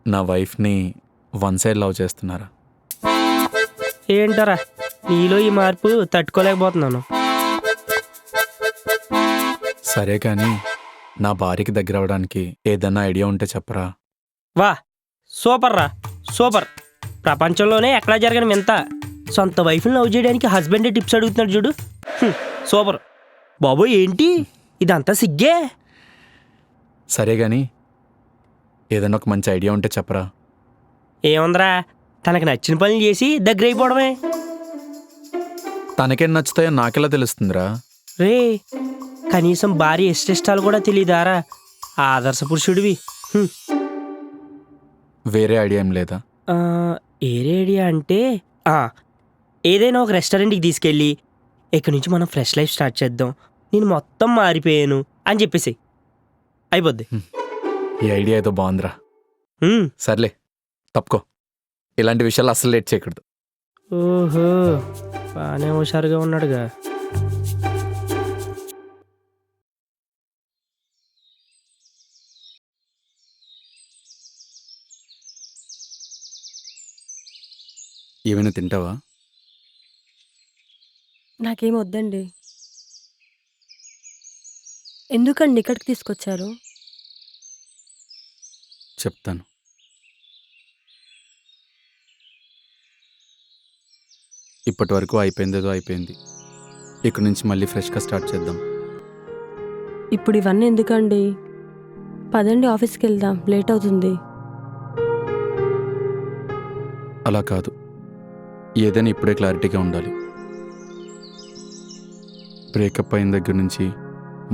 నా వైఫ్ని వన్ సైడ్ లవ్ చేస్తున్నారా? ఏంటరా నీలో ఈ మార్పు తట్టుకోలేకపోతున్నాను. సరే కానీ నా భార్యకి దగ్గర అవ్వడానికి ఏదన్నా ఐడియా ఉంటే చెప్పరా? వా, సూపర్ రా, సూపర్. ప్రపంచంలోనే ఎక్కడా జరగని వింత. సొంత వైఫ్ని లవ్ చేయడానికి హస్బెండే టిప్స్ అడుగుతున్నాడు చూడు. సూపర్ బాబు. ఏంటి ఇదంతా సిగ్గే? సరే కానీ ఏదన్నా ఒక మంచి ఐడియా ఉంటే చెప్పరా? ఏముందిరా, తనకు నచ్చిన పనులు చేసి దగ్గర అయిపోవడమే. తనకేం నచ్చుతాయో నాకెలా తెలుస్తుందిరా? రే, కనీసం భార్య ఇష్టాలు కూడా తెలియదారా? ఆదర్శ పురుషుడివి. వేరే ఐడియా ఏం లేదా? ఏరే ఐడియా అంటే ఏదైనా ఒక రెస్టారెంట్కి తీసుకెళ్ళి ఇక్కడి నుంచి మనం ఫ్రెష్ లైఫ్ స్టార్ట్ చేద్దాం, నేను మొత్తం మారిపోయాను అని చెప్పేసి అయిపోద్ది. ఈ ఐడియా ఏదో బాగుందిరా. సర్లే, తప్పుకో. ఇలాంటి విషయాలు అస్సలు లేట్ చేయకూడదు. ఓహో, బాగానే హుషారుగా ఉన్నాడుగా. ఏమైనా తింటావా? నాకేం వద్దండి. ఎందుకండి ఇక్కడికి తీసుకొచ్చారు? చెప్తాను. ఇప్పటి వరకు అయిపోయిందేదో అయిపోయింది. ఇక్కడి నుంచి మళ్ళీ ఫ్రెష్గా స్టార్ట్ చేద్దాం. ఇప్పుడు ఇవన్నీ ఎందుకండి? పదండి, ఆఫీస్కి వెళ్దాం, లేట్ అవుతుంది. అలా కాదు, ఏదైనా ఇప్పుడే క్లారిటీగా ఉండాలి. బ్రేకప్ అయిన దగ్గర నుంచి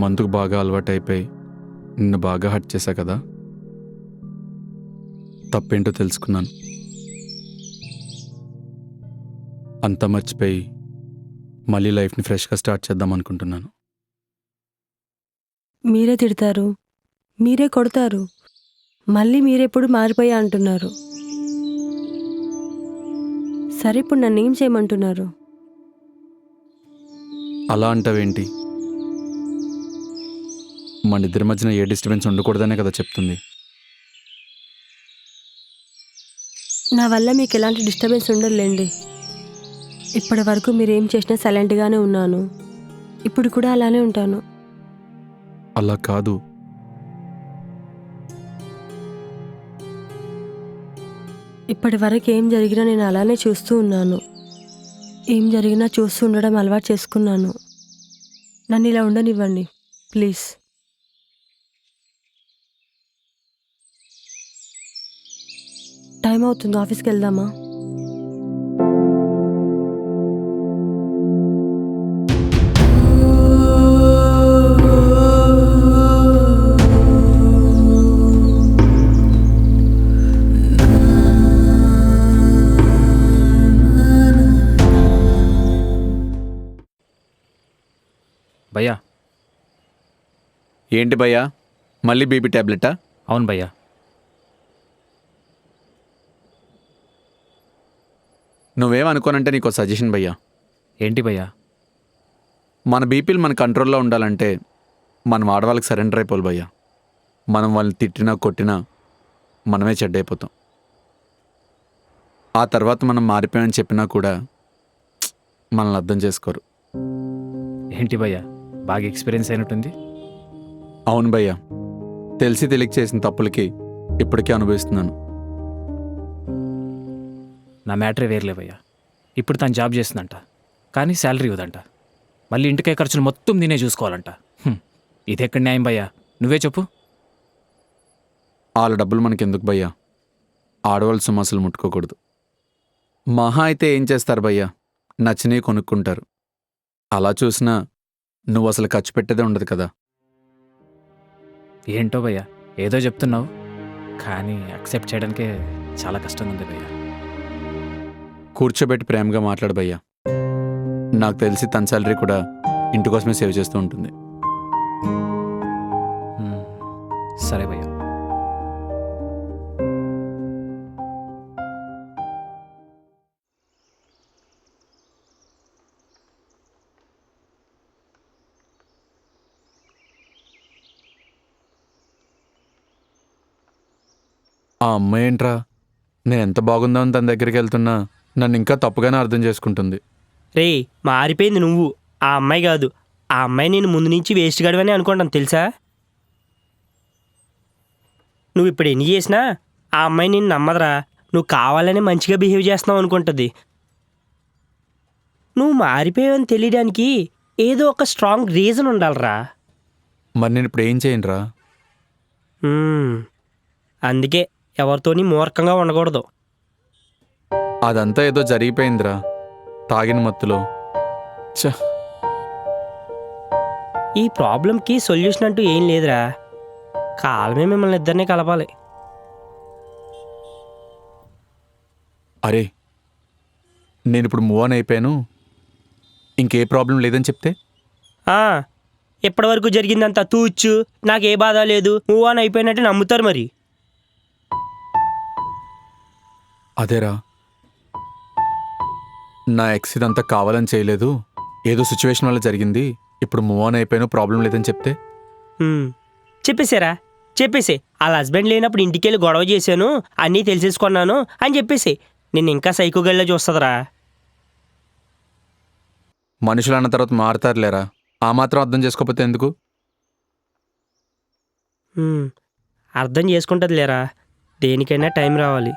మందుకు బాగా అలవాటు అయిపోయి నిన్ను బాగా హర్ట్ చేశా కదా. తప్పేంటో తెలుసుకున్నాను. అంతా మర్చిపోయి మళ్ళీ లైఫ్ని ఫ్రెష్గా స్టార్ట్ చేద్దాం అనుకుంటున్నాను. మీరే తిడతారు, మీరే కొడతారు, మళ్ళీ మీరెప్పుడు మారిపోయా అంటున్నారు. సరే, ఇప్పుడు నన్ను ఏం చేయమంటున్నారు? అలా అంటావేంటి? మన ఇద్దరి మధ్యన ఏ డిస్టర్బెన్స్ ఉండకూడదనే కదా చెప్తుంది. నా వల్ల మీకు ఎలాంటి డిస్టర్బెన్స్ ఉండదులేండి. ఇప్పటి వరకు మీరేం చేసినా సైలెంట్గానే ఉన్నాను, ఇప్పుడు కూడా అలానే ఉంటాను. అలా కాదు. ఇప్పటి వరకు ఏం జరిగినా నేను అలానే చూస్తూ ఉన్నాను. ఏం జరిగినా చూస్తూ ఉండడం అలవాటు చేసుకున్నాను. నన్ను ఇలా ఉండనివ్వండి ప్లీజ్. టైం అవుతుంది, ఆఫీస్కి వెళ్దామా? భయ్యా. ఏంటి భయ్యా, మళ్ళీ బీపీ ట్యాబ్లెటా? అవును భయ్యా. నువ్వేమనుకోనంటే నీకు సజెషన్ భయ్యా. ఏంటి భయ్యా? మన బీపీలు మన కంట్రోల్లో ఉండాలంటే మనం ఆడవాళ్ళకి సరెండర్ అయిపోవాలి భయ్యా. మనం వాళ్ళని తిట్టినా కొట్టినా మనమే చెడ్డైపోతాం. ఆ తర్వాత మనం మారిపోయామని చెప్పినా కూడా మనల్ని అర్థం చేసుకోరు. ఏంటి భయ్యా, బాగా ఎక్స్పీరియన్స్ అయినట్టుంది. అవును భయ్యా, తెలిసి తెలియక చేసిన తప్పులకి ఇప్పటికే అనుభవిస్తున్నాను. నా మ్యాటరే వేర్లే భయ్యా. ఇప్పుడు తను జాబ్ చేస్తుందంట, కానీ శాలరీ ఇవ్వదంట. మళ్ళీ ఇంటికే ఖర్చులు మొత్తం నేనే చూసుకోవాలంట. ఇది ఎక్కడ న్యాయం భయ్యా? నువ్వే చెప్పు. వాళ్ళ డబ్బులు మనకెందుకు భయ్యా? ఆడవాళ్ళు సుమాసులు ముట్టుకోకూడదు. మహా అయితే ఏం చేస్తారు భయ్యా, నచ్చినవి కొనుక్కుంటారు. అలా చూసినా నువ్వు అసలు ఖర్చు పెట్టేదే ఉండదు కదా. ఏంటో భయ్యా, ఏదో చెప్తున్నావు, కానీ యాక్సెప్ట్ చేయడానికే చాలా కష్టంగా ఉంది భయ్యా. కూర్చోబెట్టి ప్రేమగా మాట్లాడు భయ్యా. నాకు తెలిసి తన సాలరీ కూడా ఇంటి కోసమే సేవ్ చేస్తూ ఉంటుంది. సరే భయ్యా. ఆ అమ్మాయి ఏంట్రా, నేను ఎంత బాగుందామని తన దగ్గరికి వెళ్తున్నా నన్ను ఇంకా తప్పుగానే అర్థం చేసుకుంటుంది. రే మారిపోయింది నువ్వు, ఆ అమ్మాయి కాదు. ఆ అమ్మాయి నేను ముందు నుంచి వేస్ట్ గడవని అనుకుంటాను తెలుసా. నువ్వు ఇప్పుడు ఎన్ని చేసినా ఆ అమ్మాయి నేను నమ్మదురా. నువ్వు కావాలని మంచిగా బిహేవ్ చేస్తున్నావు అనుకుంటుంది. నువ్వు మారిపోయావని తెలియడానికి ఏదో ఒక స్ట్రాంగ్ రీజన్ ఉండాలిరా. మరి నేను ఇప్పుడు ఏం చేయనురా? అందుకే ఎవరితోని మూర్ఖంగా ఉండకూడదు. అదంతా ఏదో జరిగిపోయిందిరా తాగిన మత్తులో. ఛ, ఈ ప్రాబ్లంకి సొల్యూషన్ అంటూ ఏం లేదురా. కాలమే మిమ్మల్ని ఇద్దరినీ కలపాలి. అరే నేను ఇప్పుడు మూవ్ ఆన్ అయిపోయాను, ఇంకే ప్రాబ్లం లేదని చెప్తే? ఇప్పటివరకు జరిగిందంతా తూచ్చు, నాకే బాధ లేదు, మూవ్ ఆన్ అయిపోయినట్టు నమ్ముతారు మరి. అదేరా, నా ఎక్స్ ఇదంతా కావాలని చేయలేదు, ఏదో సిచ్యువేషన్ వల్ల జరిగింది, ఇప్పుడు మూవ్ ఆన్ అయిపోయాను, ప్రాబ్లం లేదని చెప్తే? చెప్పేశారా? చెప్పేసి వాళ్ళ హస్బెండ్ లేనప్పుడు ఇంటికి వెళ్ళి గొడవ చేశాను, అన్నీ తెలిసేసుకున్నాను అని చెప్పేసి. నేను ఇంకా సైకోగల్లా చూస్తుందిరా. మనుషులు అన్న తర్వాత మారుతారులేరా, ఆ మాత్రం అర్థం చేసుకోకపోతే ఎందుకు? అర్థం చేసుకుంటుంది లేరా, దేనికైనా టైం రావాలి.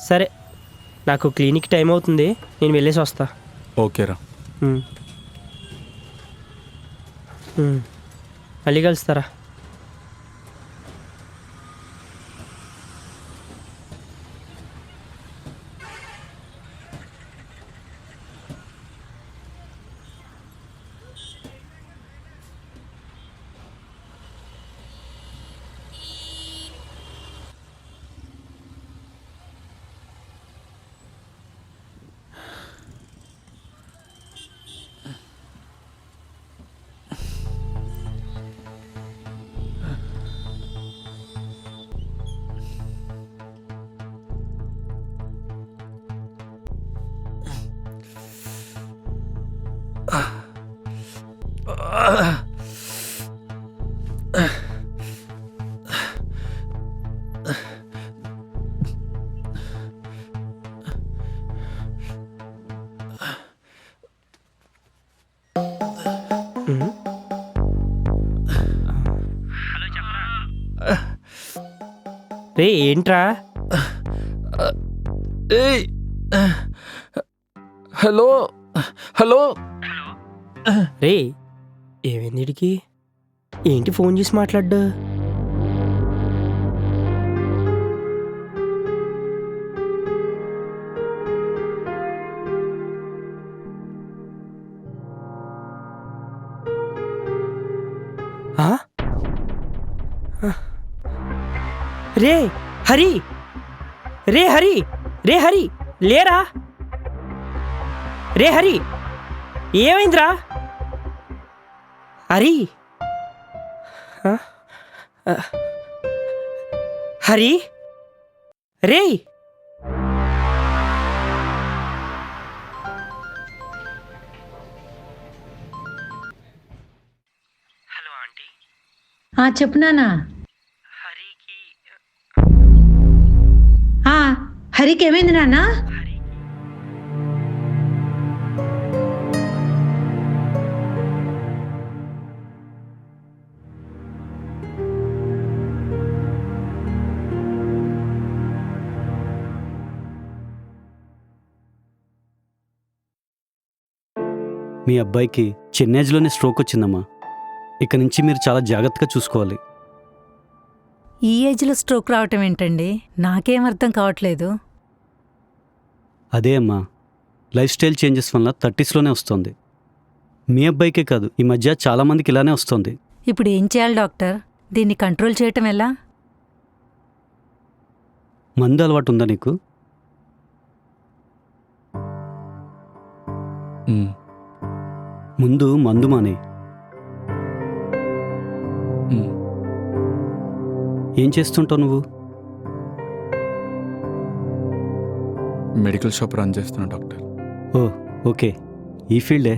సరే, నాకు క్లినిక్ టైం అవుతుంది, నేను వెళ్ళేసి వస్తా. ఓకేరా. మళ్ళీ కలుస్తారా? రే ఏంట్రా? Hello hello. రే ఏమైంది వీడికి? ఏంటి ఫోన్ చేసి మాట్లాడ్డా? రే హరి, రే హరి, రే హరి లేరా? రే హరి ఏమైందిరా? హరి హరి రే. Hello aunty. చెప్పు నానా. హరికి ఏమైంది నాన్న? మీ అబ్బాయికి చిన్న ఏజ్లోనే స్ట్రోక్ వచ్చిందమ్మా. ఇక నుంచి మీరు చాలా జాగ్రత్తగా చూసుకోవాలి. ఈ ఏజ్లో స్ట్రోక్ రావటం ఏంటండి? నాకేం అర్థం కావట్లేదు. అదే అమ్మా, లైఫ్ స్టైల్ చేంజెస్ వల్ల 30sలోనే వస్తుంది. మీ అబ్బాయికే కాదు, ఈ మధ్య చాలామందికి ఇలానే వస్తుంది. ఇప్పుడు ఏం చేయాలి డాక్టర్? దీన్ని కంట్రోల్ చేయటం ఎలా? మందు అలవాటు ఉందా నీకు? ముందు మందు మానే. ఏం చేస్తుంటావు నువ్వు? మెడికల్ షాప్ రన్ చేస్తున్నా డాక్టర్. ఓ ఓకే, ఈ ఫీల్డే.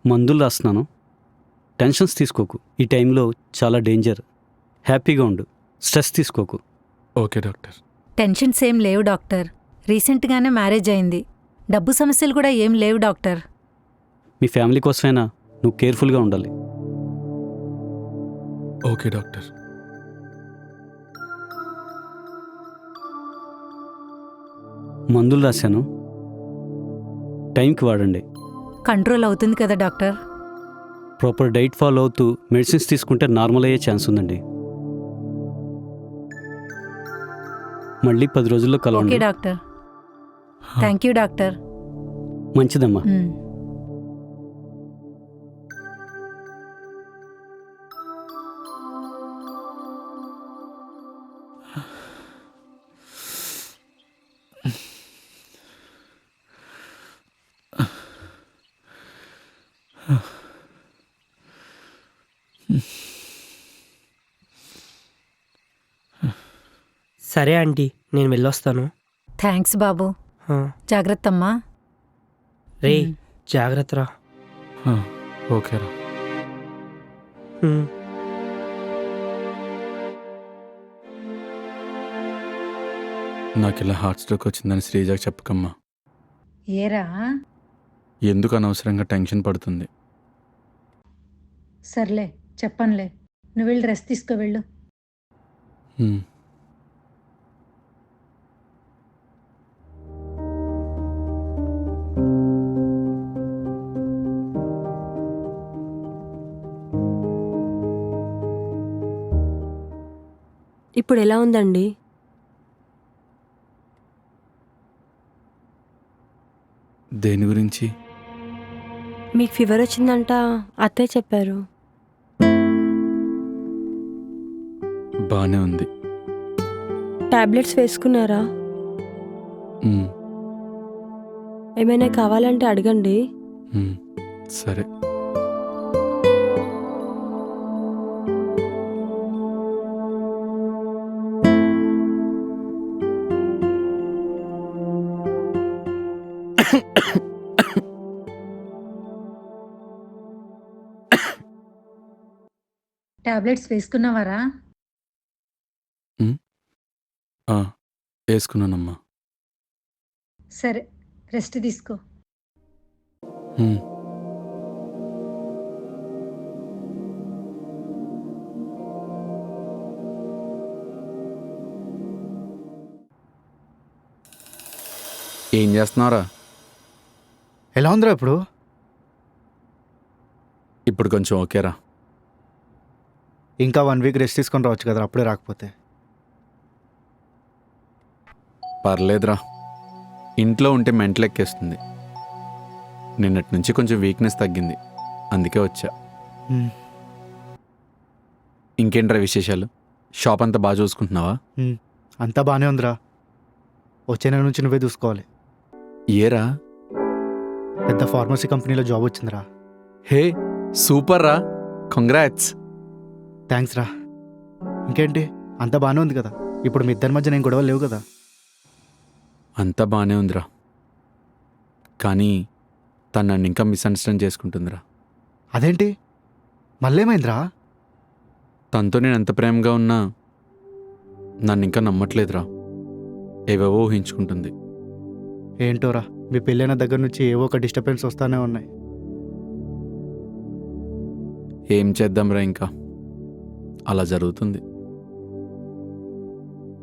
మందులు రాస్తున్నాను, టెన్షన్స్ తీసుకోకు. ఈ టైంలో చాలా డేంజర్. హ్యాపీగా ఉండు, స్ట్రెస్ తీసుకోకు. Okay doctor. టెన్షన్స్ ఏం లేవు డాక్టర్. రీసెంట్గానే మ్యారేజ్ అయింది. డబ్బు సమస్యలు కూడా ఏం లేవు డాక్టర్. మీ ఫ్యామిలీ కోసమైనా నువ్వు కేర్ఫుల్గా ఉండాలి. Okay doctor. మందులు రాశాను, టైంకి వాడండి. కంట్రోల్ అవుతుంది కదా డాక్టర్? ప్రాపర్ డైట్ ఫాలో అవుతూ మెడిసిన్స్ తీసుకుంటే నార్మల్ అయ్యే ఛాన్స్ ఉందండి. మళ్ళీ 10 రోజుల్లో ఓకే కలవండి. డాక్టర్. Thank you doctor. మంచిదమ్మా. సరే ఆంటీ, నేను వెళ్ళొస్తాను. థ్యాంక్స్ బాబు. జాగ్రత్త అమ్మా. రే జాగ్రత్తరా. ఓకేరా. నాకు ఇలా హార్ట్ స్ట్రోక్ వచ్చిందని శ్రీజాకి చెప్పకమ్మా. ఏరా? ఎందుకు అనవసరంగా టెన్షన్ పడుతుంది. సర్లే చెప్పనులే. నువ్వు వెళ్ళి రెస్ట్ తీసుకో వెళ్ళు. ఇప్పుడు ఎలా ఉందండి? దేని గురించి? మీకు ఫీవర్ వచ్చిందంట అత్తయ్య చెప్పారు. బానే ఉంది. టాబ్లెట్స్ వేసుకున్నారా? ఏమైనా కావాలంటే అడగండి. సరే. టాబ్లెట్స్ వేసుకున్నావారా? వేసుకున్నానమ్మా. సరే రెస్ట్ తీసుకో. ఏం చేస్తున్నారా? ఎలా ఉందిరా ఇప్పుడు? ఇప్పుడు కొంచెం ఓకేరా. ఇంకా 1 వీక్ రెస్ట్ తీసుకొని రావచ్చు కదా, అప్పుడే రాకపోతే. పర్లేదురా, ఇంట్లో ఉంటే మెంటల్ ఎక్కేస్తుంది. నిన్నటి నుంచి కొంచెం వీక్నెస్ తగ్గింది, అందుకే వచ్చా. ఇంకేంట్రా విశేషాలు? షాప్ అంతా బాగా చూసుకుంటున్నావా? అంతా బాగానే ఉందిరా. వచ్చే నెల నుంచి నువ్వే చూసుకోవాలి. ఏరా? పెద్ద ఫార్మసీ కంపెనీలో జాబ్ వచ్చిందిరా. హే సూపర్ రా, కంగ్రాట్స్. థ్యాంక్స్ రా. ఇంకేంటి, అంతా బాగానే ఉంది కదా? ఇప్పుడు మీ ఇద్దరి మధ్య నేను గొడవలు లేవు కదా? అంతా బాగానే ఉందిరా, కానీ తను నన్ను ఇంకా మిస్అండర్స్టాండ్ చేసుకుంటుందిరా. అదేంటి, మళ్ళేమైందిరా? తనతో నేను ఎంత ప్రేమగా ఉన్నా నన్ను ఇంకా నమ్మట్లేదురా. ఏవేవో ఊహించుకుంటుంది. ఏంటోరా, మీ పెళ్ళైన దగ్గర నుంచి ఏవో ఒక డిస్టర్బెన్స్ వస్తానే ఉన్నాయి. ఏం చేద్దాంరా, ఇంకా అలా జరుగుతుంది.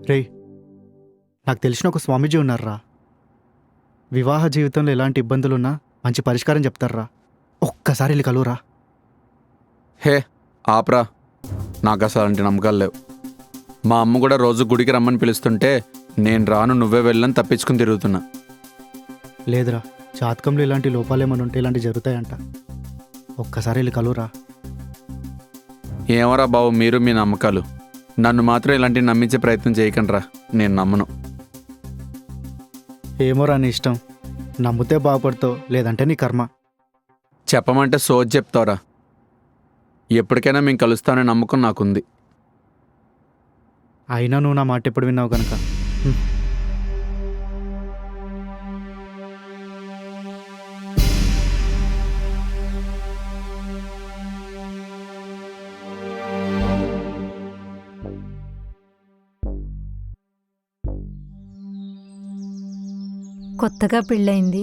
రేయ్, నాకు తెలిసిన ఒక స్వామీజీ ఉన్నారా. వివాహ జీవితంలో ఎలాంటి ఇబ్బందులున్నా మంచి పరిష్కారం చెప్తారా. ఒక్కసారి వెళ్ళి కలువురా. హే ఆప్రా, నాకు అసలు అలాంటి నమ్మకాలు లేవు. మా అమ్మ కూడా రోజు గుడికి రమ్మని పిలుస్తుంటే నేను రాను, నువ్వే వెళ్ళని తప్పించుకుని తిరుగుతున్నా. లేదురా, జాతకంలో ఇలాంటి లోపాలేమని ఉంటే ఇలాంటివి జరుగుతాయంట. ఒక్కసారి వెళ్ళి కలువురా. ఏమరా బాబు మీరు మీ నమ్మకాలు. నన్ను మాత్రం ఇలాంటివి నమ్మించే ప్రయత్నం చేయకండి రా, నేను నమ్మను. ఏమోరా నీ ఇష్టం. నమ్మితే బాగుపడతావు, లేదంటే నీ కర్మ. చెప్పమంటే సోజ్ చెప్తావురా. ఎప్పటికైనా మేము కలుస్తామనే నమ్మకం నాకుంది. అయినా నువ్వు నా మాట ఎప్పుడు విన్నావు కనుక. కొత్తగా పెళ్ళయింది,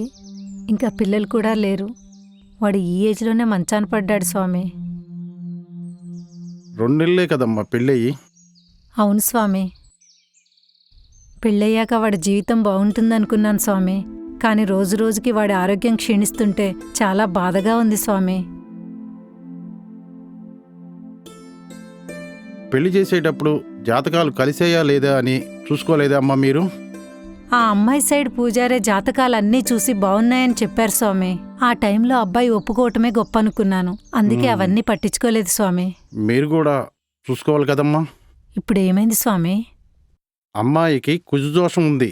ఇంకా పిల్లలు కూడా లేరు. వాడు ఈ ఏజ్లోనే మంచాన పడ్డాడు స్వామి. 2 నెలలే కదమ్మా పెళ్ళయి. అవును స్వామి, పెళ్ళయ్యాక వాడి జీవితం బాగుంటుందనుకున్నాను స్వామి. కానీ రోజు రోజుకి వాడి ఆరోగ్యం క్షీణిస్తుంటే చాలా బాధగా ఉంది స్వామి. పెళ్లి చేసేటప్పుడు జాతకాలు కలిసేయా లేదా అని చూసుకోలేదా అమ్మా మీరు? ఆ అమ్మాయి సైడ్ పూజారే జాతకాలన్నీ చూసి బాగున్నాయని చెప్పారు స్వామి. ఆ టైంలో అబ్బాయి ఒప్పుకోవటమే గొప్ప అనుకున్నాను. అందుకే అవన్నీ పట్టించుకోలేదు స్వామి. మీరు కూడా చూసుకోవాలి కదమ్మా. ఇప్పుడు ఏమైంది స్వామి? అమ్మాయికి కుజదోషం ఉంది.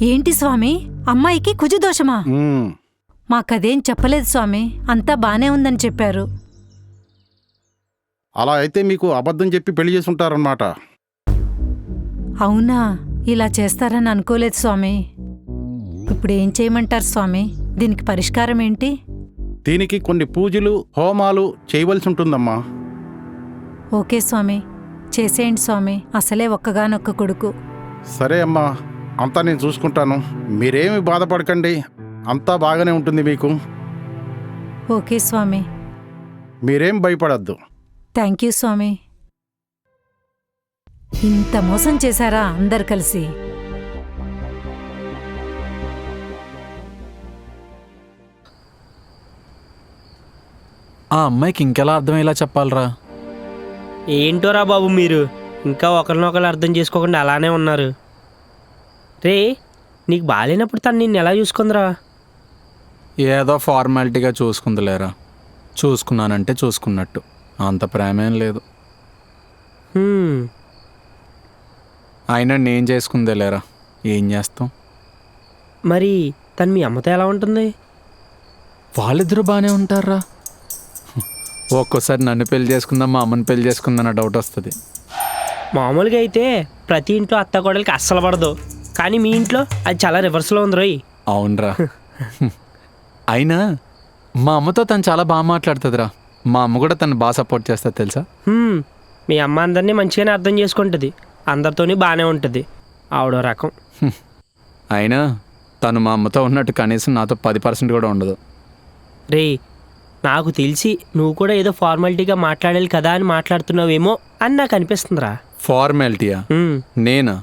ఏంటి స్వామి, అమ్మాయికి కుజదోషమా? మాకదేం చెప్పలేదు స్వామి, అంతా బానే ఉందని చెప్పారు. అలా అయితే మీకు అబద్ధం చెప్పి పెళ్లి చేసి ఉంటారన్నమాట. అవునా, ఇలా చేస్తారని అనుకోలేదు స్వామి. ఇప్పుడు ఏం చేయమంటారు స్వామి? దీనికి పరిష్కారం ఏంటి? దీనికి కొన్ని పూజలు హోమాలు చేయవలసి ఉంటుందమ్మా. ఓకే స్వామి, చేసేయండి స్వామి. అసలే ఒక్కగానొక్క కొడుకు. సరే అమ్మా, అంతా నేను చూసుకుంటాను. మీరేమి బాధపడకండి, అంతా బాగానే ఉంటుంది మీకు. ఓకే స్వామి. మీరేం భయపడద్దు. థ్యాంక్ యూ స్వామి. ఇంత మోసం చేశారా అందరు కలిసి? ఆ అమ్మాయికి ఇంకెలా అర్థమయ్యేలా చెప్పాలరా? ఏంటోరా బాబు మీరు ఇంకా ఒకరినొకరు అర్థం చేసుకోకుండా అలానే ఉన్నారు. రే, నీకు బాగాలేనప్పుడు తను నిన్ను ఎలా చూసుకుందిరా? ఏదో ఫార్మాలిటీగా చూసుకుందిలేరా. చూసుకున్నానంటే చూసుకున్నట్టు, అంత ప్రేమేం లేదు. అయినా నేను చేసుకుందే లేరా, ఏం చేస్తాం. మరి తను మీ అమ్మతో ఎలా ఉంటుంది? వాళ్ళిద్దరూ బాగానే ఉంటారా. ఒక్కోసారి నన్ను పెళ్లి చేసుకుందాం, మా అమ్మని పెళ్లి చేసుకుందన్న డౌట్ వస్తుంది. మామూలుగా అయితే ప్రతి ఇంట్లో అత్త కోడలికి అస్సలు పడదు, కానీ మీ ఇంట్లో అది చాలా రివర్స్లో ఉంది రోయ్. అవునరా. అయినా మా అమ్మతో తను చాలా బాగా మాట్లాడుతుందిరా. మా అమ్మ కూడా తను బాగా సపోర్ట్ చేస్తుంది తెలుసా. మీ అమ్మ అందరినీ మంచిగానే అర్థం చేసుకుంటుంది, అందరితోని బాగానే ఉంటుంది. ఆవిడో రకం. అయినా తను మా అమ్మతో ఉన్నట్టు కనీసం నాతో 10% కూడా ఉండదు. రే, నాకు తెలిసి నువ్వు కూడా ఏదో ఫార్మాలిటీగా మాట్లాడాలి కదా అని మాట్లాడుతున్నావేమో అని నాకు అనిపిస్తుందిరా. ఫార్మాలిటీయా? నేనా?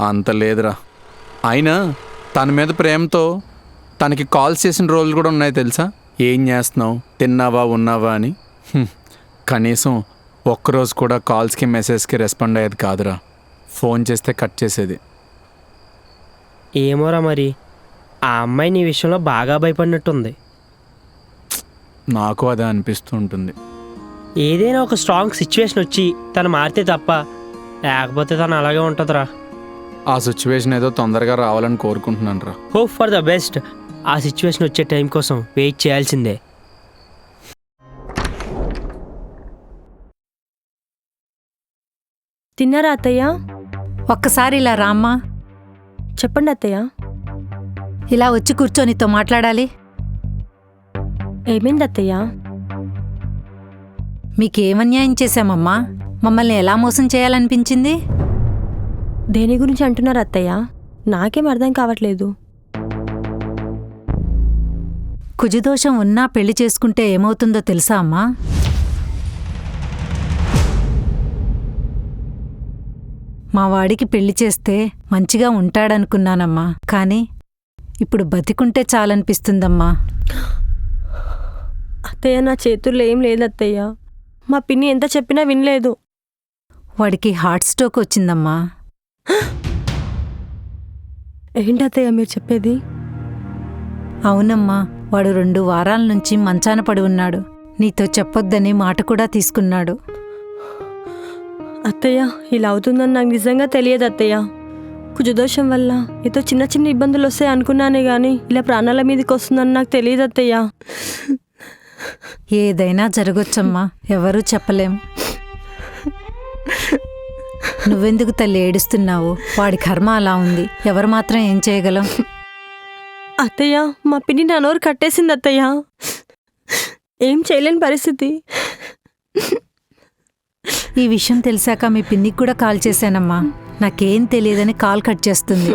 అంత లేదురా. అయినా తన మీద ప్రేమతో తనకి కాల్స్ చేసిన రోజులు కూడా ఉన్నాయి తెలుసా. ఏం చేస్తున్నావు, తిన్నావా, ఉన్నావా అని. కనీసం ఒక్కరోజు కూడా కాల్స్కి మెసేజ్కి రెస్పాండ్ అయ్యేది కాదురా. ఫోన్ చేస్తే కట్ చేసేది. ఏమోరా, మరి ఆ అమ్మాయి నీ విషయంలో బాగా భయపడినట్టుంది. నాకు అదే అనిపిస్తూ ఉంటుంది. ఏదైనా ఒక స్ట్రాంగ్ సిచ్యువేషన్ వచ్చి తను మారితే తప్ప, లేకపోతే తను అలాగే ఉంటుందిరా. ఆ సిచ్యువేషన్ ఏదో తొందరగా రావాలని కోరుకుంటున్నాను రా. Hope for the best. ఆ సిచ్యువేషన్ వచ్చే టైం కోసం వెయిట్ చేయాల్సిందే. తిన్నారా అత్తయ్య? ఒక్కసారి ఇలా రామ్మా. చెప్పండి అత్తయ్య. ఇలా వచ్చి కూర్చో, నీతో మాట్లాడాలి. ఏమైంది అత్తయ్య? మీకేమన్యాయం చేశామమ్మా? మమ్మల్ని ఎలా మోసం చేయాలనిపించింది? దేని గురించి అంటున్నారు అత్తయ్య? నాకేం అర్థం కావట్లేదు. కుజదోషం ఉన్నా పెళ్లి చేసుకుంటే ఏమవుతుందో తెలుసా అమ్మా? మా వాడికి పెళ్లి చేస్తే మంచిగా ఉంటాడనుకున్నానమ్మా, కానీ ఇప్పుడు బతికుంటే చాలనిపిస్తుందమ్మా. అత్తయ్య, నా చేతుల్లో ఏం లేదు అత్తయ్య. మా పిన్ని ఎంత చెప్పినా వినలేదు. వాడికి హార్ట్ స్ట్రోక్ వచ్చిందమ్మా. ఏంటత్తయ్య మీరు చెప్పేది? అవునమ్మా, వాడు 2 వారాల నుంచి మంచాన పడి ఉన్నాడు. నీతో చెప్పొద్దని మాట కూడా తీసుకున్నాడు. అత్తయ్య, ఇలా అవుతుందని నాకు నిజంగా తెలియదు అత్తయ్య. కుజదోషం వల్ల ఏదో చిన్న చిన్న ఇబ్బందులు వస్తాయి అనుకున్నానే గాని ఇలా ప్రాణాల మీదకి వస్తుందని నాకు తెలియదు అత్తయ్య. ఏదైనా జరగొచ్చమ్మా, ఎవరూ చెప్పలేం. నువ్వెందుకు తల్లి ఏడుస్తున్నావు? వాడి కర్మ అలా ఉంది, ఎవరు మాత్రం ఏం చేయగలం? అత్తయ్య, మా పిన్ని నా నోరు కట్టేసింది అత్తయ్య. ఏం చేయలేని పరిస్థితి. ఈ విషయం తెలిసాక మీ పిన్నికి కూడా కాల్ చేశానమ్మా. నాకేం తెలియదని కాల్ కట్ చేస్తుంది.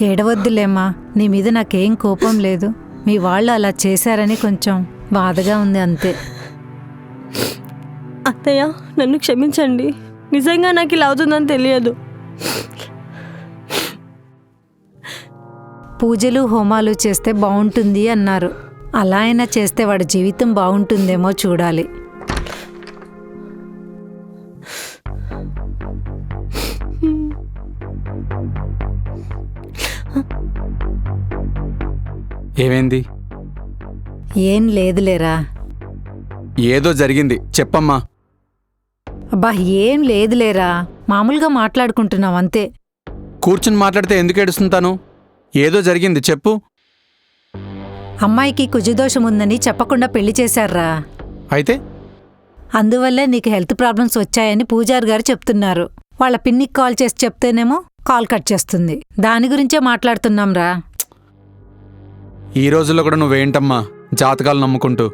ఏడవద్దులేమ్మా, నీ మీద నాకేం కోపం లేదు. మీ వాళ్ళు అలా చేశారని కొంచెం బాధగా ఉంది అంతే. అత్తయ్య, నన్ను క్షమించండి. నిజంగా నాకు ఇలా అవుతుందని తెలియదు. పూజలు హోమాలు చేస్తే బాగుంటుంది అన్నారు. అలా అయినా చేస్తే వాడి జీవితం బాగుంటుందేమో చూడాలి. ఏమైంది? ఏం లేదులేరా. ఏదో జరిగింది, చెప్పమ్మా. అబ్బా, ఏం లేదులేరా, మామూలుగా మాట్లాడుకుంటున్నాం అంతే. కూర్చుని మాట్లాడితే ఎందుకు ఏడుస్తుంటాను? ఏదో జరిగింది, చెప్పు. అమ్మాయికి కుజదోషం ఉందని చెప్పకుండా పెళ్లి చేశారా. అయితే అందువల్లే నీకు హెల్త్ ప్రాబ్లమ్స్ వచ్చాయని పూజారి గారు చెప్తున్నారు. వాళ్ళ పిన్నికి కాల్ చేసి చెప్తేనేమో కాల్ కట్ చేస్తుంది. దాని గురించే మాట్లాడుతున్నాంరా. ఈ రోజుల్లో కూడా నువ్వేంటమ్మా జాతకాలు నమ్ముకుంటూ?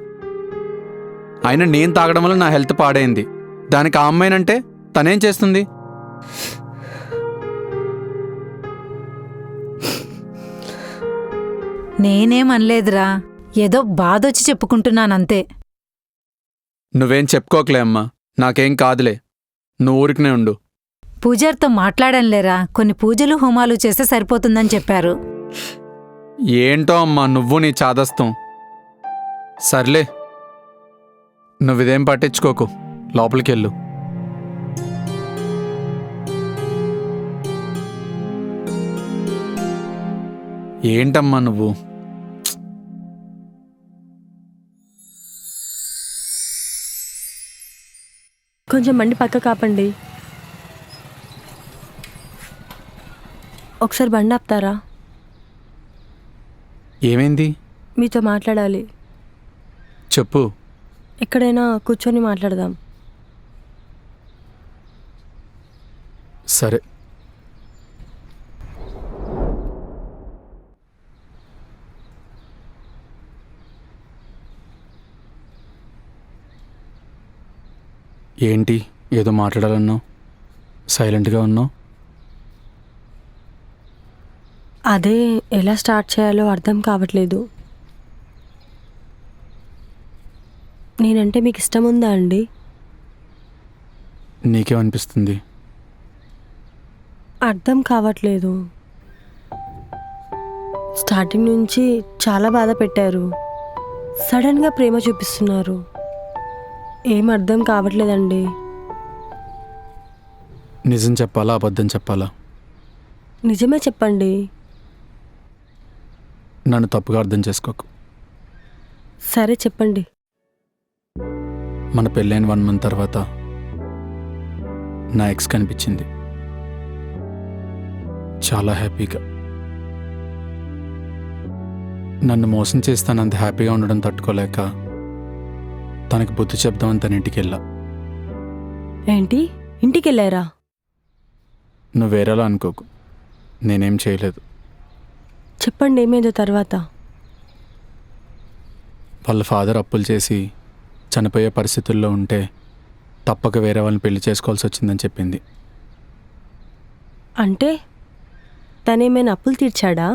అయినా నేను తాగడం వల్ల నా హెల్త్ పాడైంది. దానికి ఆ అమ్మాయినంటే తనేం చేస్తుంది? నేనేమనలేదురా, ఏదో బాధొచ్చి చెప్పుకుంటున్నానంతే. నువ్వేం చెప్పుకోకలే అమ్మా, నాకేం కాదులే. నువ్వు ఊరికనే ఉండు. పూజారితో మాట్లాడంలేరా, కొన్ని పూజలు హోమాలు చేస్తే సరిపోతుందని చెప్పారు. ఏంటో అమ్మా నువ్వు నీ చాదస్తం. సర్లే, నువ్విదేం పట్టించుకోకు, లోపలికెళ్ళు. ఏంటమ్మా నువ్వు? కొంచెం బండి పక్క కాపండి. ఒకసారి బండి ఆపుతారా? ఏమైంది? మీతో మాట్లాడాలి. చెప్పు. ఎక్కడైనా కూర్చొని మాట్లాడదాం. సరే. ఏంటి ఏదో మాట్లాడాలన్నావు? సైలెంట్గా ఉన్నావు. అదే ఎలా స్టార్ట్ చేయాలో అర్థం కావట్లేదు. నేనంటే మీకు ఇష్టం ఉందా అండి? నీకేమనిపిస్తుంది? అర్థం కావట్లేదు. స్టార్టింగ్ నుంచి చాలా బాధ పెట్టారు, సడన్గా ప్రేమ చూపిస్తున్నారు. ఏం అర్థం కావట్లేదండి. నిజం చెప్పాలా అబద్ధం చెప్పాలా? నిజమే చెప్పండి. నన్ను తప్పుగా అర్థం చేసుకోకు. సరే చెప్పండి. మన పెళ్ళైన 1 month తర్వాత నా ఎక్స్ కనిపించింది. చాలా హ్యాపీగా. నన్ను మోసం చేస్తానంత హ్యాపీగా ఉండడం తట్టుకోలేక తనకి బుద్ధి చెప్దామని తన ఇంటికి వెళ్ళా. ఏంటి, ఇంటికి వెళ్ళారా? నువ్వు వేరేలా అనుకోకు, నేనేం చేయలేదు. చెప్పండి ఏమైందో తర్వాత. వాళ్ళ ఫాదర్ అప్పులు చేసి చనిపోయే పరిస్థితుల్లో ఉంటే తప్పక వేరే వాళ్ళని పెళ్లి చేసుకోవాల్సి వచ్చిందని చెప్పింది. అంటే తనేమైనా అప్పులు తీర్చాడా?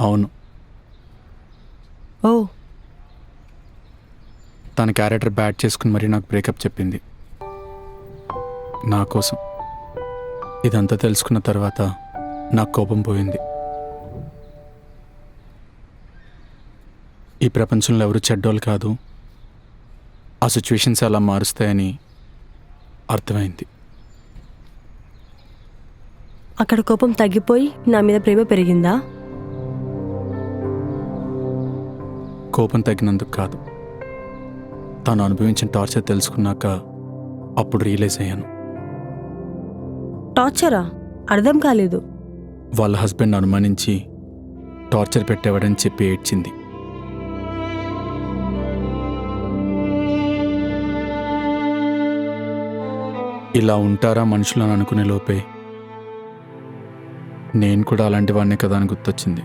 అవును. ఓ. తన క్యారెక్టర్ బ్యాడ్ చేసుకుని మరీ నాకు బ్రేకప్ చెప్పింది నా కోసం. ఇదంతా తెలుసుకున్న తర్వాత నాకు కోపం పోయింది. ఈ ప్రపంచంలో ఎవరు చెడ్డోళ్ళు కాదు, ఆ సిచ్యువేషన్స్ అలా మారుస్తాయని అర్థమైంది. అక్కడ కోపం తగ్గిపోయి నా మీద ప్రేమ పెరిగిందా? కోపం తగ్గినందుకు కాదు, తాను అనుభవించిన టార్చర్ తెలుసుకున్నాక అప్పుడు రియలైజ్ అయ్యాను. టార్చరా? అర్థం కాలేదు. వాళ్ళ హస్బెండ్ అనుమానించి టార్చర్ పెట్టేవాడని చెప్పి ఏడ్చింది. ఇలా ఉంటారా మనుషులు అని అనుకునే లోపే నేను కూడా అలాంటి వాడినే కదా అని గుర్తొచ్చింది.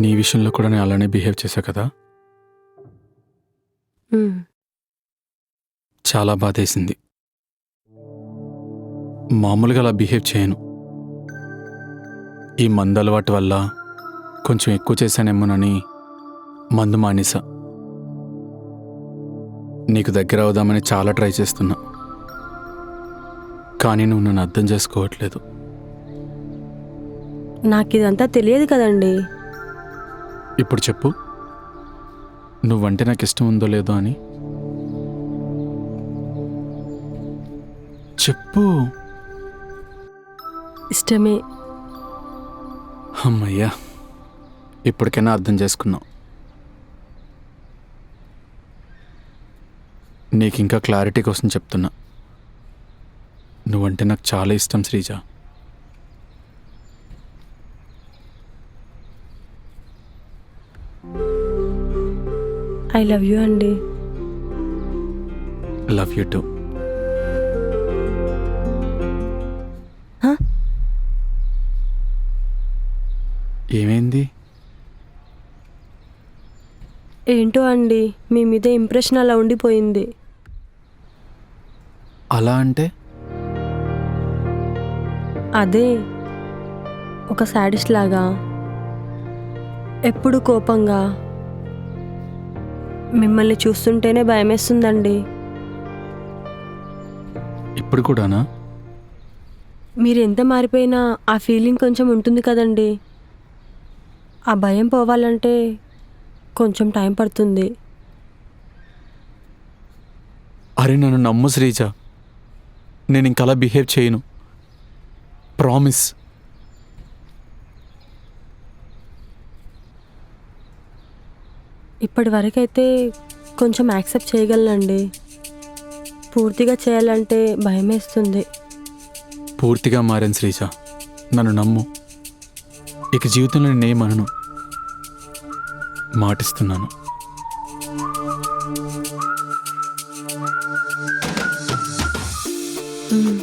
నీ విషయంలో కూడా నేను అలానే బిహేవ్ చేశా కదా, చాలా బాధేసింది. మామూలుగా అలా బిహేవ్ చేయను. ఈ మందు అలవాటు వల్ల కొంచెం ఎక్కువ చేశానేమోనని మందు మానేసా. నీకు దగ్గర అవుదామని చాలా ట్రై చేస్తున్నా, కానీ నువ్వు నన్ను అర్థం చేసుకోవట్లేదు. నాకు ఇదంతా తెలియదు కదండి. ఇప్పుడు చెప్పు, నువ్వంటే నాకు ఇష్టం ఉందో లేదో అని చెప్పు. ఇష్టమే. అమ్మయ్యా, ఇప్పటికైనా అర్థం చేసుకున్నావు. నీకు ఇంకా క్లారిటీ కోసం చెప్తున్నా, నువ్వంటే నాకు చాలా ఇష్టం శ్రీజ. ఐ లవ్ యూ అండి. Love you two. ఏమైంది? ఏంటో అండి, మీ మీద ఇంప్రెషన్ అలా ఉండిపోయింది. అలా అంటే? అదే, ఒక సాడిస్ట్ లాగా, ఎప్పుడు కోపంగా, మిమ్మల్ని చూస్తుంటేనే భయమేస్తుందండి. ఇప్పుడు కూడానా? మీరు ఎంత మారిపోయినా ఆ ఫీలింగ్ కొంచెం ఉంటుంది కదండి. ఆ భయం పోవాలంటే కొంచెం టైం పడుతుంది. అరే నన్ను నమ్ము శ్రీజ, నేను ఇంకలా బిహేవ్ చేయను, ప్రామిస్. ఇప్పటి వరకైతే కొంచెం యాక్సెప్ట్ చేయగలనండి. పూర్తిగా చేయాలంటే భయమేస్తుంది. పూర్తిగా మారాను శ్రీజ, నన్ను నమ్ము. ఇక జీవితంలో నేనేమనను, మాటిస్తున్నాను. మ్మ్.